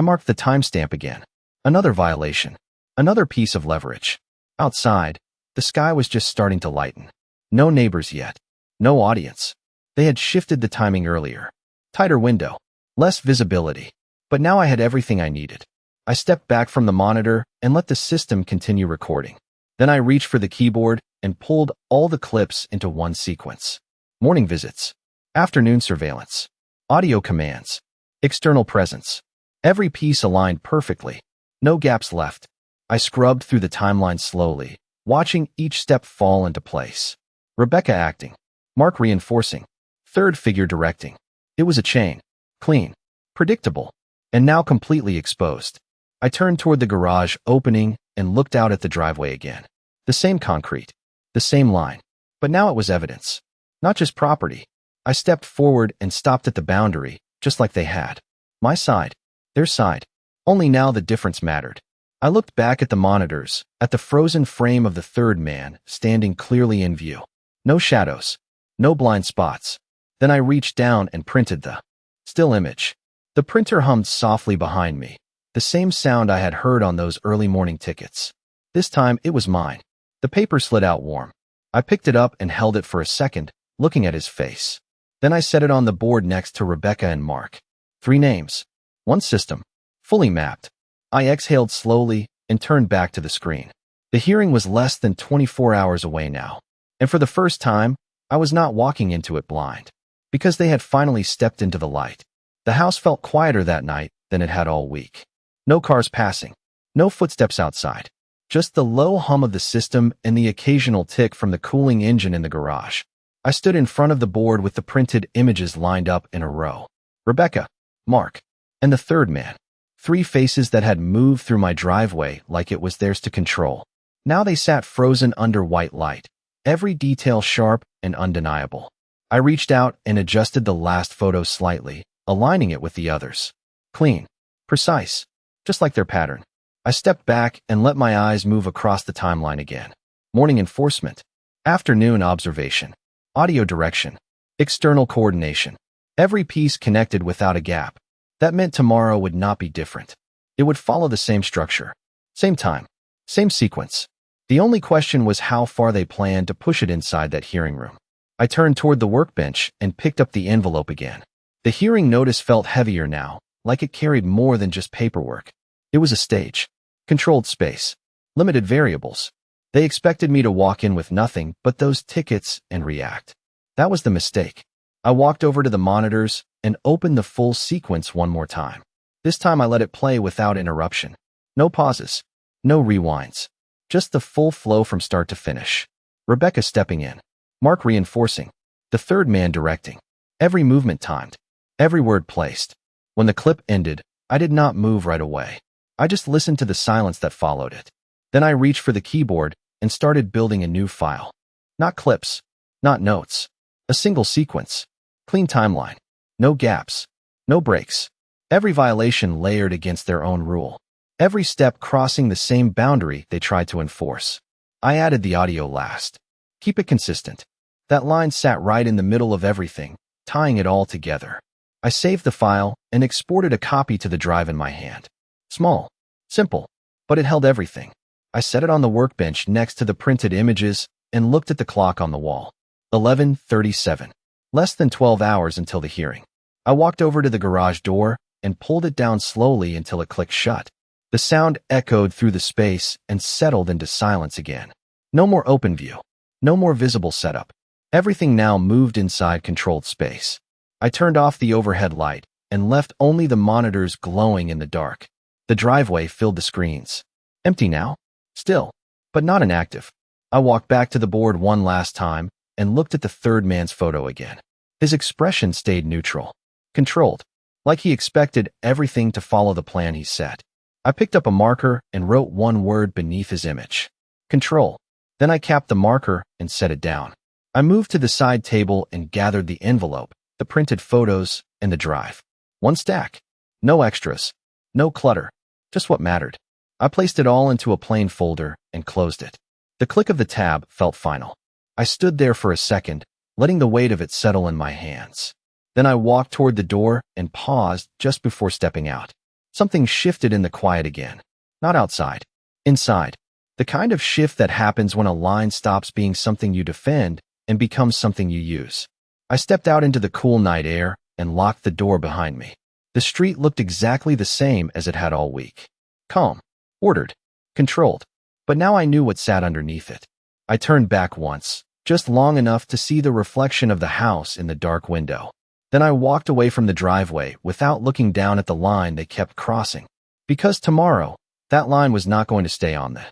marked the timestamp again. Another violation. Another piece of leverage. Outside, the sky was just starting to lighten. No neighbors yet. No audience. They had shifted the timing earlier. Tighter window. Less visibility. But now I had everything I needed. I stepped back from the monitor and let the system continue recording. Then I reached for the keyboard and pulled all the clips into one sequence. Morning visits. Afternoon surveillance. Audio commands. External presence. Every piece aligned perfectly. No gaps left. I scrubbed through the timeline slowly, watching each step fall into place. Rebecca acting. Mark reinforcing. Third figure directing. It was a chain. Clean. Predictable. And now completely exposed. I turned toward the garage opening and looked out at the driveway again. The same concrete. The same line. But now it was evidence. Not just property. I stepped forward and stopped at the boundary, just like they had. My side. Their side. Only now the difference mattered. I looked back at the monitors, at the frozen frame of the third man, standing clearly in view. No shadows. No blind spots. Then I reached down and printed the still image. The printer hummed softly behind me. The same sound I had heard on those early morning tickets. This time it was mine. The paper slid out warm. I picked it up and held it for a second, looking at his face. Then I set it on the board next to Rebecca and Mark. 3 names. 1 system. Fully mapped. I exhaled slowly and turned back to the screen. The hearing was less than 24 hours away now. And for the first time, I was not walking into it blind. Because they had finally stepped into the light. The house felt quieter that night than it had all week. No cars passing. No footsteps outside. Just the low hum of the system and the occasional tick from the cooling engine in the garage. I stood in front of the board with the printed images lined up in a row. Rebecca, Mark, and the third man. 3 faces that had moved through my driveway like it was theirs to control. Now they sat frozen under white light, every detail sharp and undeniable. I reached out and adjusted the last photo slightly, aligning it with the others. Clean. Precise. Just like their pattern. I stepped back and let my eyes move across the timeline again. Morning enforcement. Afternoon observation. Audio direction. External coordination. Every piece connected without a gap. That meant tomorrow would not be different. It would follow the same structure. Same time. Same sequence. The only question was how far they planned to push it inside that hearing room. I turned toward the workbench and picked up the envelope again. The hearing notice felt heavier now, like it carried more than just paperwork. It was a stage. Controlled space. Limited variables. They expected me to walk in with nothing but those tickets and react. That was the mistake. I walked over to the monitors and opened the full sequence one more time. This time I let it play without interruption. No pauses. No rewinds. Just the full flow from start to finish. Rebecca stepping in. Mark reinforcing. The third man directing. Every movement timed. Every word placed. When the clip ended, I did not move right away. I just listened to the silence that followed it. Then I reached for the keyboard and started building a new file. Not clips. Not notes. A single sequence. Clean timeline. No gaps. No breaks. Every violation layered against their own rule. Every step crossing the same boundary they tried to enforce. I added the audio last. Keep it consistent. That line sat right in the middle of everything, tying it all together. I saved the file and exported a copy to the drive in my hand. Small. Simple. But it held everything. I set it on the workbench next to the printed images and looked at the clock on the wall. 11:37. Less than 12 hours until the hearing. I walked over to the garage door and pulled it down slowly until it clicked shut. The sound echoed through the space and settled into silence again. No more open view. No more visible setup. Everything now moved inside controlled space. I turned off the overhead light and left only the monitors glowing in the dark. The driveway filled the screens. Empty now? Still, but not inactive. I walked back to the board one last time and looked at the third man's photo again. His expression stayed neutral, controlled, like he expected everything to follow the plan he set. I picked up a marker and wrote one word beneath his image. Control. Then I capped the marker and set it down. I moved to the side table and gathered the envelope, the printed photos, and the drive. One stack. No extras. No clutter. Just what mattered. I placed it all into a plain folder and closed it. The click of the tab felt final. I stood there for a second, letting the weight of it settle in my hands. Then I walked toward the door and paused just before stepping out. Something shifted in the quiet again. Not outside. Inside. The kind of shift that happens when a line stops being something you defend and becomes something you use. I stepped out into the cool night air and locked the door behind me. The street looked exactly the same as it had all week. Calm. Ordered. Controlled. But now I knew what sat underneath it. I turned back once, just long enough to see the reflection of the house in the dark window. Then I walked away from the driveway without looking down at the line they kept crossing. Because tomorrow, that line was not going to stay on the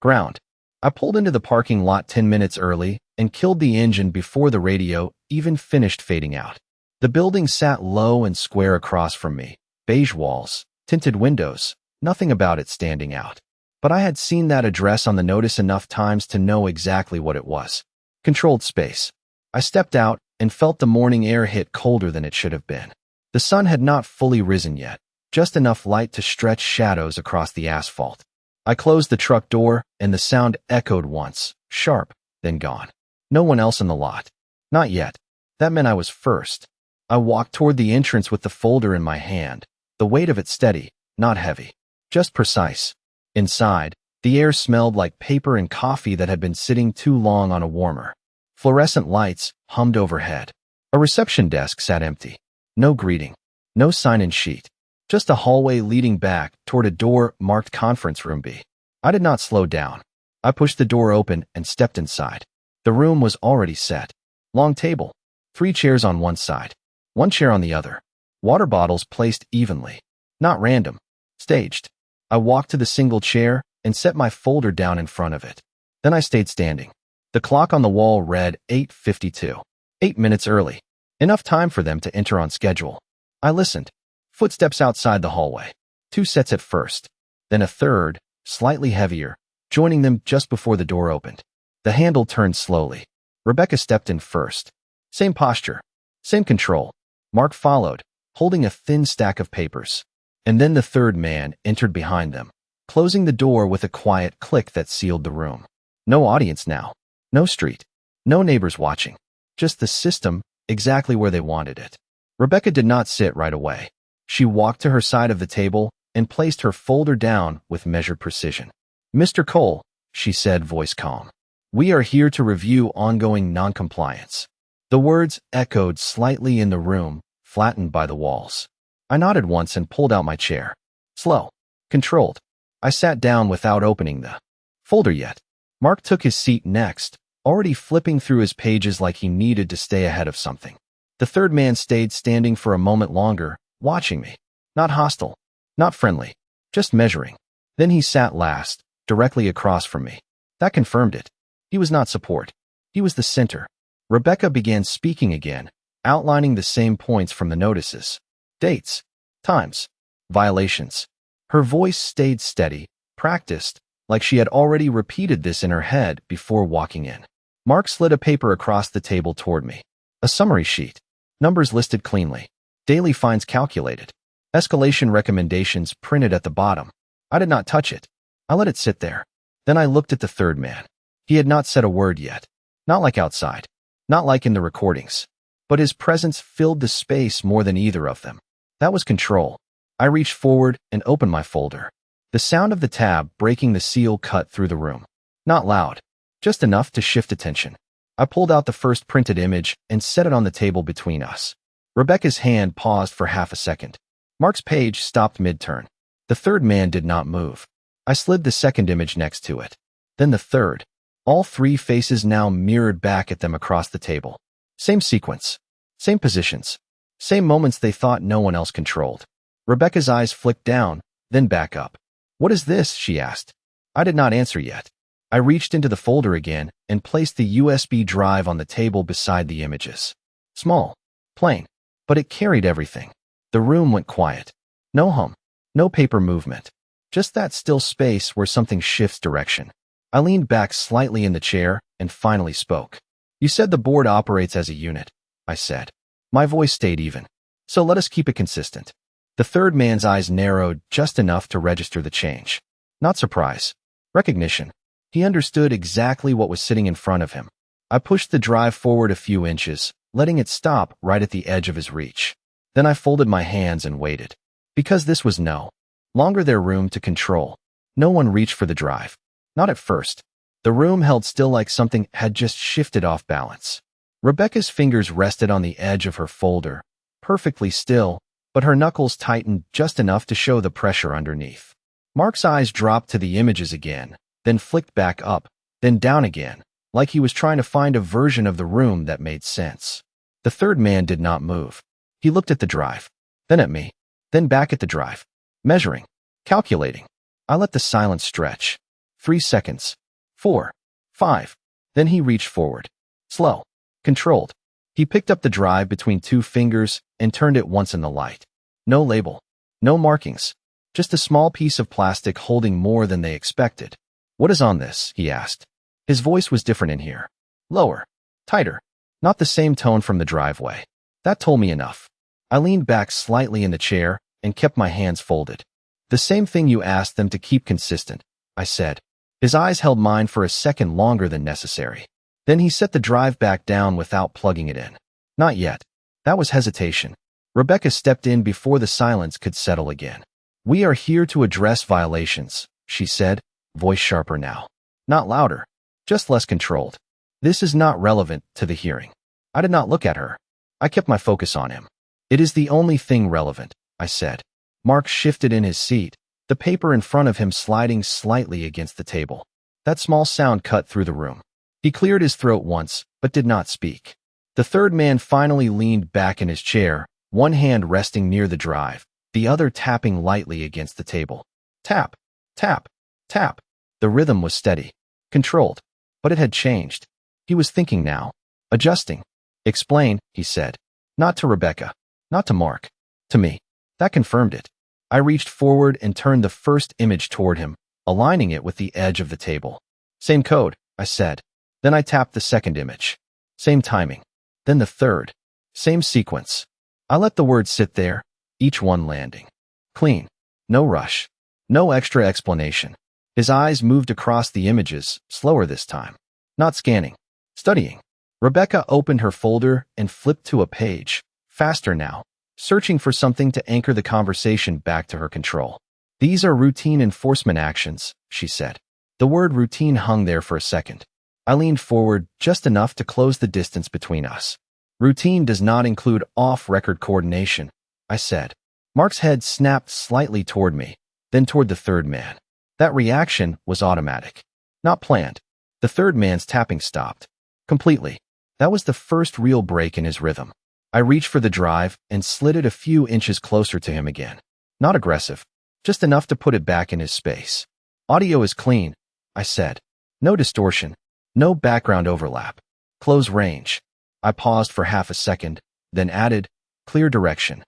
ground. I pulled into the parking lot 10 minutes early and killed the engine before the radio even finished fading out. The building sat low and square across from me. Beige walls, tinted windows, nothing about it standing out. But I had seen that address on the notice enough times to know exactly what it was. Controlled space. I stepped out and felt the morning air hit colder than it should have been. The sun had not fully risen yet, just enough light to stretch shadows across the asphalt. I closed the truck door and the sound echoed once, sharp, then gone. No one else in the lot. Not yet. That meant I was first. I walked toward the entrance with the folder in my hand, the weight of it steady, not heavy, just precise. Inside, the air smelled like paper and coffee that had been sitting too long on a warmer. Fluorescent lights hummed overhead. A reception desk sat empty. No greeting. No sign-in sheet. Just a hallway leading back toward a door marked Conference Room B. I did not slow down. I pushed the door open and stepped inside. The room was already set. Long table. 3 chairs on one side. 1 chair on the other. Water bottles placed evenly. Not random. Staged. I walked to the single chair and set my folder down in front of it. Then I stayed standing. The clock on the wall read 8:52. 8 minutes early. Enough time for them to enter on schedule. I listened. Footsteps outside the hallway. 2 sets at first. Then a third, slightly heavier, joining them just before the door opened. The handle turned slowly. Rebecca stepped in first. Same posture. Same control. Mark followed, holding a thin stack of papers. And then the third man entered behind them, closing the door with a quiet click that sealed the room. No audience now. No street. No neighbors watching. Just the system, exactly where they wanted it. Rebecca did not sit right away. She walked to her side of the table and placed her folder down with measured precision. "Mr. Cole," she said, voice calm, "we are here to review ongoing noncompliance." The words echoed slightly in the room, flattened by the walls. I nodded once and pulled out my chair. Slow. Controlled. I sat down without opening the folder yet. Mark took his seat next, already flipping through his pages like he needed to stay ahead of something. The third man stayed standing for a moment longer, watching me. Not hostile. Not friendly. Just measuring. Then he sat last, directly across from me. That confirmed it. He was not support. He was the center. Rebecca began speaking again, outlining the same points from the notices. Dates, times, violations. Her voice stayed steady, practiced, like she had already repeated this in her head before walking in. Mark slid a paper across the table toward me. A summary sheet. Numbers listed cleanly. Daily fines calculated. Escalation recommendations printed at the bottom. I did not touch it. I let it sit there. Then I looked at the third man. He had not said a word yet. Not like outside. Not like in the recordings. But his presence filled the space more than either of them. That was control. I reached forward and opened my folder. The sound of the tab breaking the seal cut through the room. Not loud. Just enough to shift attention. I pulled out the first printed image and set it on the table between us. Rebecca's hand paused for half a second. Mark's page stopped mid-turn. The third man did not move. I slid the second image next to it. Then the third. All three faces now mirrored back at them across the table. Same sequence. Same positions. Same moments they thought no one else controlled. Rebecca's eyes flicked down, then back up. "What is this?" she asked. I did not answer yet. I reached into the folder again and placed the USB drive on the table beside the images. Small. Plain. But it carried everything. The room went quiet. No hum. No paper movement. Just that still space where something shifts direction. I leaned back slightly in the chair and finally spoke. "You said the board operates as a unit," I said. My voice stayed even. "So let us keep it consistent." The third man's eyes narrowed just enough to register the change. Not surprise. Recognition. He understood exactly what was sitting in front of him. I pushed the drive forward a few inches, letting it stop right at the edge of his reach. Then I folded my hands and waited. Because this was no longer their room to control. No one reached for the drive. Not at first. The room held still like something had just shifted off balance. Rebecca's fingers rested on the edge of her folder, perfectly still, but her knuckles tightened just enough to show the pressure underneath. Mark's eyes dropped to the images again, then flicked back up, then down again, like he was trying to find a version of the room that made sense. The third man did not move. He looked at the drive, then at me, then back at the drive, measuring, calculating. I let the silence stretch. 3 seconds. 4. 5. Then he reached forward. Slow. Controlled. He picked up the drive between 2 fingers and turned it once in the light. No label. No markings. Just a small piece of plastic holding more than they expected. "What is on this?" he asked. His voice was different in here. Lower. Tighter. Not the same tone from the driveway. That told me enough. I leaned back slightly in the chair and kept my hands folded. "The same thing you asked them to keep consistent," I said. His eyes held mine for a second longer than necessary. Then he set the drive back down without plugging it in. Not yet. That was hesitation. Rebecca stepped in before the silence could settle again. "We are here to address violations," she said, voice sharper now. Not louder. Just less controlled. "This is not relevant to the hearing." I did not look at her. I kept my focus on him. "It is the only thing relevant," I said. Mark shifted in his seat, the paper in front of him sliding slightly against the table. That small sound cut through the room. He cleared his throat once, but did not speak. The third man finally leaned back in his chair, one hand resting near the drive, the other tapping lightly against the table. Tap, tap, tap. The rhythm was steady, controlled, but it had changed. He was thinking now, adjusting. "Explain," he said. Not to Rebecca, not to Mark, to me. That confirmed it. I reached forward and turned the first image toward him, aligning it with the edge of the table. "Same code," I said. Then I tapped the second image. Same timing. Then the third. Same sequence. I let the words sit there, each one landing. Clean. No rush. No extra explanation. His eyes moved across the images, slower this time. Not scanning. Studying. Rebecca opened her folder and flipped to a page, faster now, searching for something to anchor the conversation back to her control. "These are routine enforcement actions," she said. The word routine hung there for a second. I leaned forward just enough to close the distance between us. "Routine does not include off-record coordination," I said. Mark's head snapped slightly toward me, then toward the third man. That reaction was automatic. Not planned. The third man's tapping stopped. Completely. That was the first real break in his rhythm. I reached for the drive and slid it a few inches closer to him again. Not aggressive. Just enough to put it back in his space. "Audio is clean," I said. "No distortion. No background overlap. Close range." I paused for half a second, then added, "Clear direction."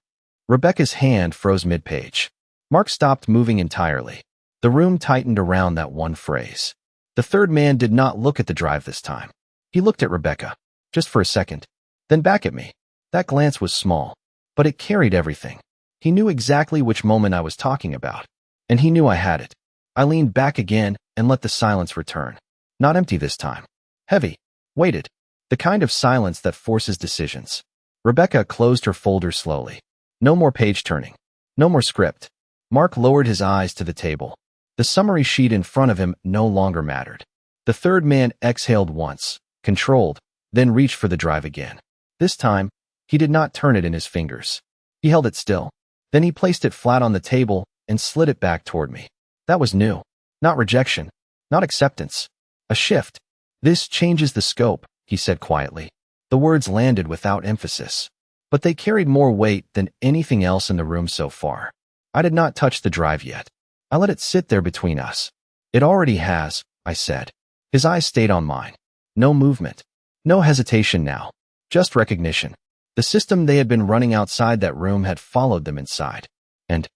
Rebecca's hand froze mid-page. Mark stopped moving entirely. The room tightened around that one phrase. The third man did not look at the drive this time. He looked at Rebecca, just for a second, then back at me. That glance was small, but it carried everything. He knew exactly which moment I was talking about, and he knew I had it. I leaned back again and let the silence return. Not empty this time. Heavy. Weighted. The kind of silence that forces decisions. Rebecca closed her folder slowly. No more page turning. No more script. Mark lowered his eyes to the table. The summary sheet in front of him no longer mattered. The third man exhaled once, controlled, then reached for the drive again. This time, he did not turn it in his fingers. He held it still. Then he placed it flat on the table and slid it back toward me. That was new. Not rejection. Not acceptance. A shift. This changes the scope, he said quietly. The words landed without emphasis, but they carried more weight than anything else in the room so far. I did not touch the drive yet. I let it sit there between us. It already has, I said. His eyes stayed on mine. No movement. No hesitation now. Just recognition. The system they had been running outside that room had followed them inside. And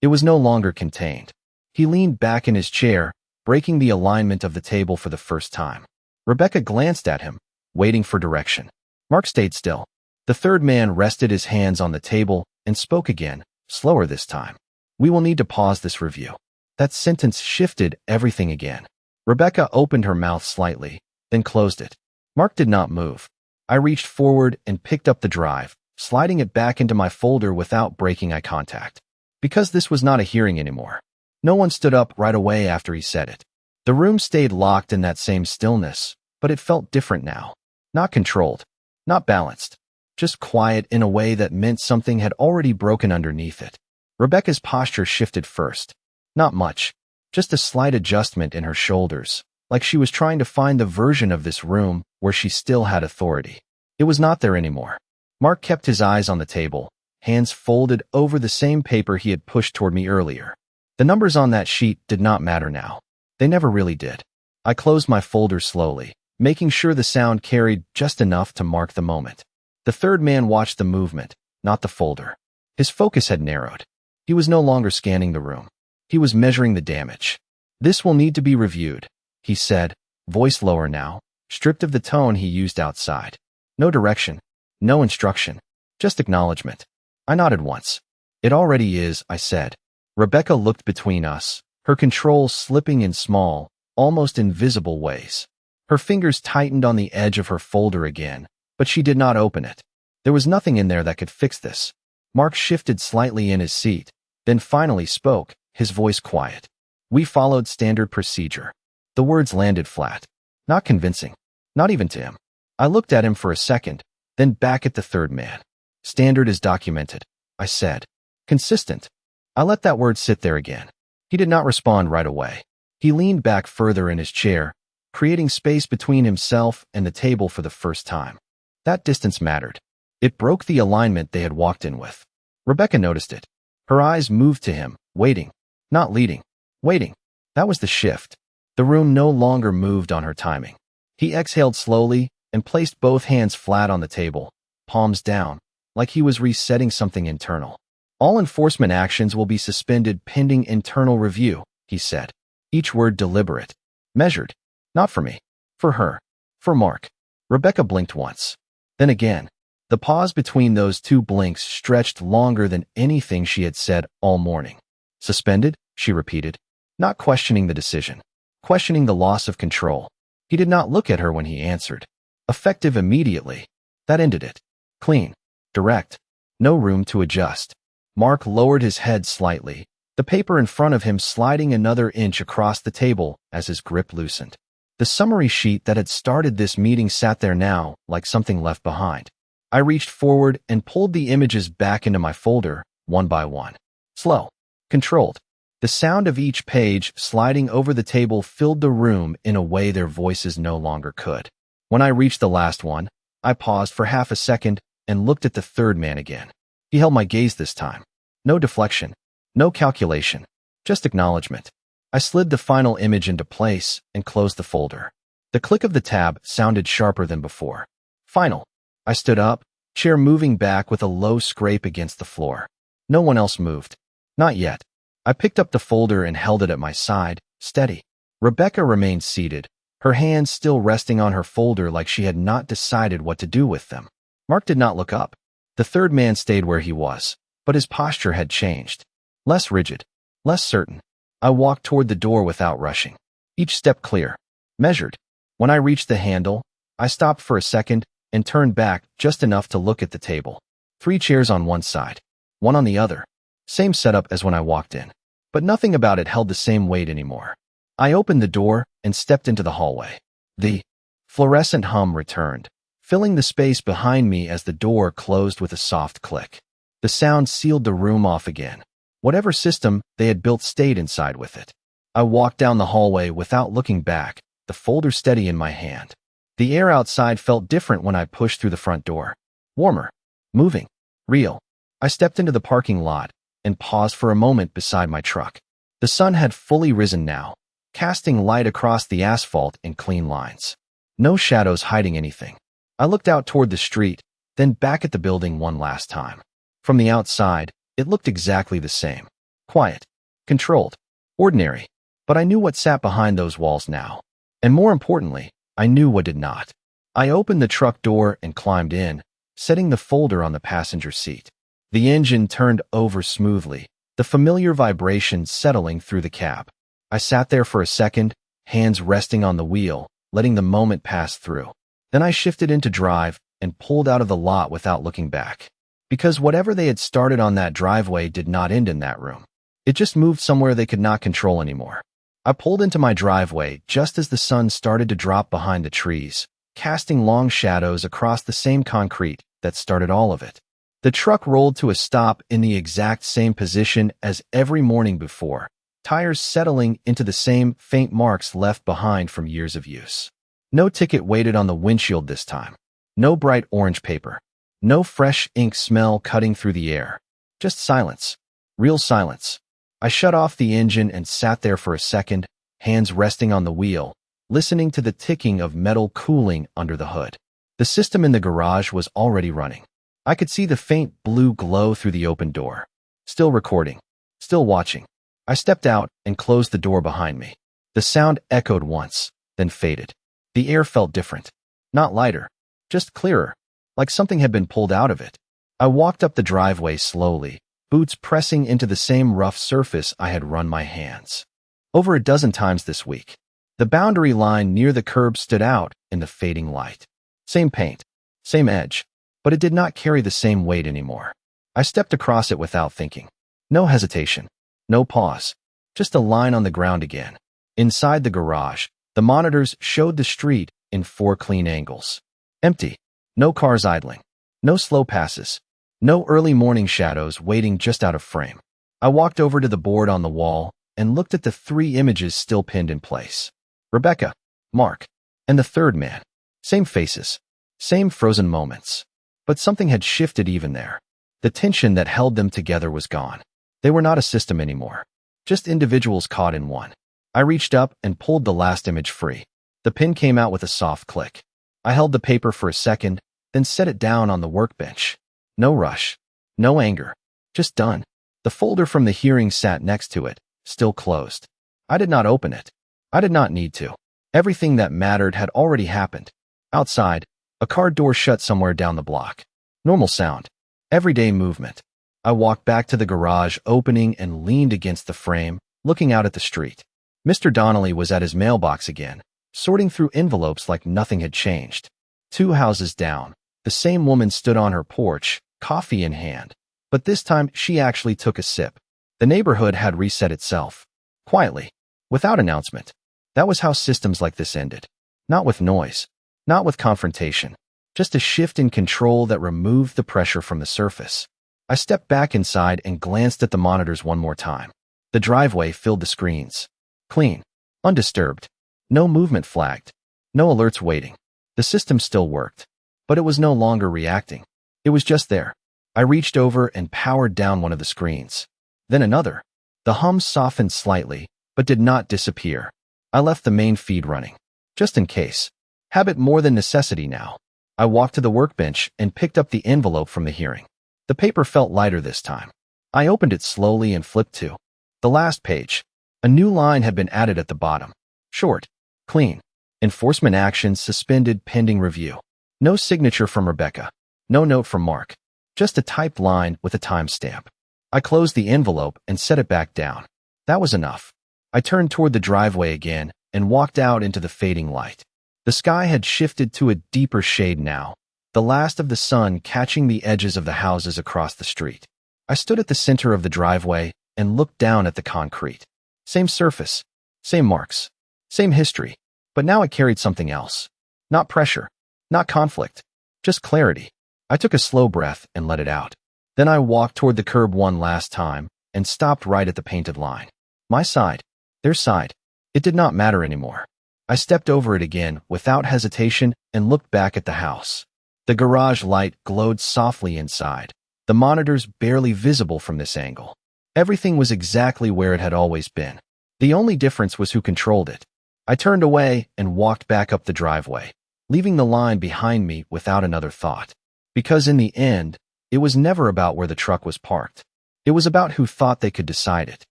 it was no longer contained. He leaned back in his chair, breaking the alignment of the table for the first time. Rebecca glanced at him, waiting for direction. Mark stayed still. The third man rested his hands on the table and spoke again, slower this time. We will need to pause this review. That sentence shifted everything again. Rebecca opened her mouth slightly, then closed it. Mark did not move. I reached forward and picked up the drive, sliding it back into my folder without breaking eye contact. Because this was not a hearing anymore. No one stood up right away after he said it. The room stayed locked in that same stillness, but it felt different now. Not controlled. Not balanced. Just quiet in a way that meant something had already broken underneath it. Rebecca's posture shifted first. Not much. Just a slight adjustment in her shoulders, like she was trying to find the version of this room where she still had authority. It was not there anymore. Mark kept his eyes on the table, hands folded over the same paper he had pushed toward me earlier. The numbers on that sheet did not matter now. They never really did. I closed my folder slowly, making sure the sound carried just enough to mark the moment. The third man watched the movement, not the folder. His focus had narrowed. He was no longer scanning the room. He was measuring the damage. This will need to be reviewed, he said, voice lower now, stripped of the tone he used outside. No direction, no instruction, just acknowledgement. I nodded once. It already is, I said. Rebecca looked between us, her control slipping in small, almost invisible ways. Her fingers tightened on the edge of her folder again, but she did not open it. There was nothing in there that could fix this. Mark shifted slightly in his seat, then finally spoke, his voice quiet. We followed standard procedure. The words landed flat. Not convincing. Not even to him. I looked at him for a second, then back at the third man. Standard is documented, I said. Consistent. I let that word sit there again. He did not respond right away. He leaned back further in his chair, creating space between himself and the table for the first time. That distance mattered. It broke the alignment they had walked in with. Rebecca noticed it. Her eyes moved to him, waiting. Not leading. Waiting. That was the shift. The room no longer moved on her timing. He exhaled slowly and placed both hands flat on the table, palms down, like he was resetting something internal. All enforcement actions will be suspended pending internal review, he said. Each word deliberate. Measured. Not for me. For her. For Mark. Rebecca blinked once. Then again. The pause between those two blinks stretched longer than anything she had said all morning. Suspended? She repeated. Not questioning the decision. Questioning the loss of control. He did not look at her when he answered. Effective immediately. That ended it. Clean. Direct. No room to adjust. Mark lowered his head slightly, the paper in front of him sliding another inch across the table as his grip loosened. The summary sheet that had started this meeting sat there now, like something left behind. I reached forward and pulled the images back into my folder, one by one. Slow. Controlled. The sound of each page sliding over the table filled the room in a way their voices no longer could. When I reached the last one, I paused for half a second and looked at the third man again. He held my gaze this time. No deflection. No calculation. Just acknowledgement. I slid the final image into place and closed the folder. The click of the tab sounded sharper than before. Final. I stood up, chair moving back with a low scrape against the floor. No one else moved. Not yet. I picked up the folder and held it at my side, steady. Rebecca remained seated, her hands still resting on her folder like she had not decided what to do with them. Mark did not look up. The third man stayed where he was, but his posture had changed. Less rigid, less certain. I walked toward the door without rushing. Each step clear, measured. When I reached the handle, I stopped for a second and turned back just enough to look at the table. 3 chairs on one side, one on the other. Same setup as when I walked in. But nothing about it held the same weight anymore. I opened the door and stepped into the hallway. The fluorescent hum returned, filling the space behind me as the door closed with a soft click. The sound sealed the room off again. Whatever system they had built stayed inside with it. I walked down the hallway without looking back, the folder steady in my hand. The air outside felt different when I pushed through the front door. Warmer, moving, real. I stepped into the parking lot and paused for a moment beside my truck. The sun had fully risen now, casting light across the asphalt in clean lines. No shadows hiding anything. I looked out toward the street, then back at the building one last time. From the outside, it looked exactly the same. Quiet, controlled, ordinary. But I knew what sat behind those walls now. And more importantly, I knew what did not. I opened the truck door and climbed in, setting the folder on the passenger seat. The engine turned over smoothly, the familiar vibration settling through the cab. I sat there for a second, hands resting on the wheel, letting the moment pass through. Then I shifted into drive and pulled out of the lot without looking back. Because whatever they had started on that driveway did not end in that room. It just moved somewhere they could not control anymore. I pulled into my driveway just as the sun started to drop behind the trees, casting long shadows across the same concrete that started all of it. The truck rolled to a stop in the exact same position as every morning before, tires settling into the same faint marks left behind from years of use. No ticket waited on the windshield this time. No bright orange paper. No fresh ink smell cutting through the air. Just silence. Real silence. I shut off the engine and sat there for a second, hands resting on the wheel, listening to the ticking of metal cooling under the hood. The system in the garage was already running. I could see the faint blue glow through the open door. Still recording. Still watching. I stepped out and closed the door behind me. The sound echoed once, then faded. The air felt different. Not lighter, just clearer, like something had been pulled out of it. I walked up the driveway slowly, boots pressing into the same rough surface I had run my hands. Over a dozen times this week. The boundary line near the curb stood out in the fading light. Same paint, same edge, but it did not carry the same weight anymore. I stepped across it without thinking. No hesitation, no pause, just a line on the ground again. Inside the garage, the monitors showed the street in 4 clean angles. Empty, no cars idling, no slow passes, no early morning shadows waiting just out of frame. I walked over to the board on the wall and looked at the 3 images still pinned in place. Rebecca, Mark, and the third man. Same faces, same frozen moments. But something had shifted even there. The tension that held them together was gone. They were not a system anymore, just individuals caught in one. I reached up and pulled the last image free. The pin came out with a soft click. I held the paper for a second, then set it down on the workbench. No rush, no anger, just done. The folder from the hearing sat next to it, still closed. I did not open it. I did not need to. Everything that mattered had already happened. Outside, a car door shut somewhere down the block. Normal sound. Everyday movement. I walked back to the garage opening and leaned against the frame, looking out at the street. Mr. Donnelly was at his mailbox again, sorting through envelopes like nothing had changed. 2 houses down, the same woman stood on her porch, coffee in hand. But this time she actually took a sip. The neighborhood had reset itself. Quietly. Without announcement. That was how systems like this ended. Not with noise. Not with confrontation. Just a shift in control that removed the pressure from the surface. I stepped back inside and glanced at the monitors one more time. The driveway filled the screens. Clean. Undisturbed. No movement flagged. No alerts waiting. The system still worked. But it was no longer reacting. It was just there. I reached over and powered down one of the screens. Then another. The hum softened slightly, but did not disappear. I left the main feed running. Just in case. Habit more than necessity now. I walked to the workbench and picked up the envelope from the hearing. The paper felt lighter this time. I opened it slowly and flipped to the last page. A new line had been added at the bottom. Short. Clean. Enforcement actions suspended pending review. No signature from Rebecca. No note from Mark. Just a typed line with a timestamp. I closed the envelope and set it back down. That was enough. I turned toward the driveway again and walked out into the fading light. The sky had shifted to a deeper shade now, the last of the sun catching the edges of the houses across the street. I stood at the center of the driveway and looked down at the concrete. Same surface, same marks, same history, but now it carried something else. Not pressure, not conflict, just clarity. I took a slow breath and let it out. Then I walked toward the curb one last time and stopped right at the painted line. My side, their side. It did not matter anymore. I stepped over it again without hesitation and looked back at the house. The garage light glowed softly inside, the monitors barely visible from this angle. Everything was exactly where it had always been. The only difference was who controlled it. I turned away and walked back up the driveway, leaving the line behind me without another thought. Because in the end, it was never about where the truck was parked. It was about who thought they could decide it.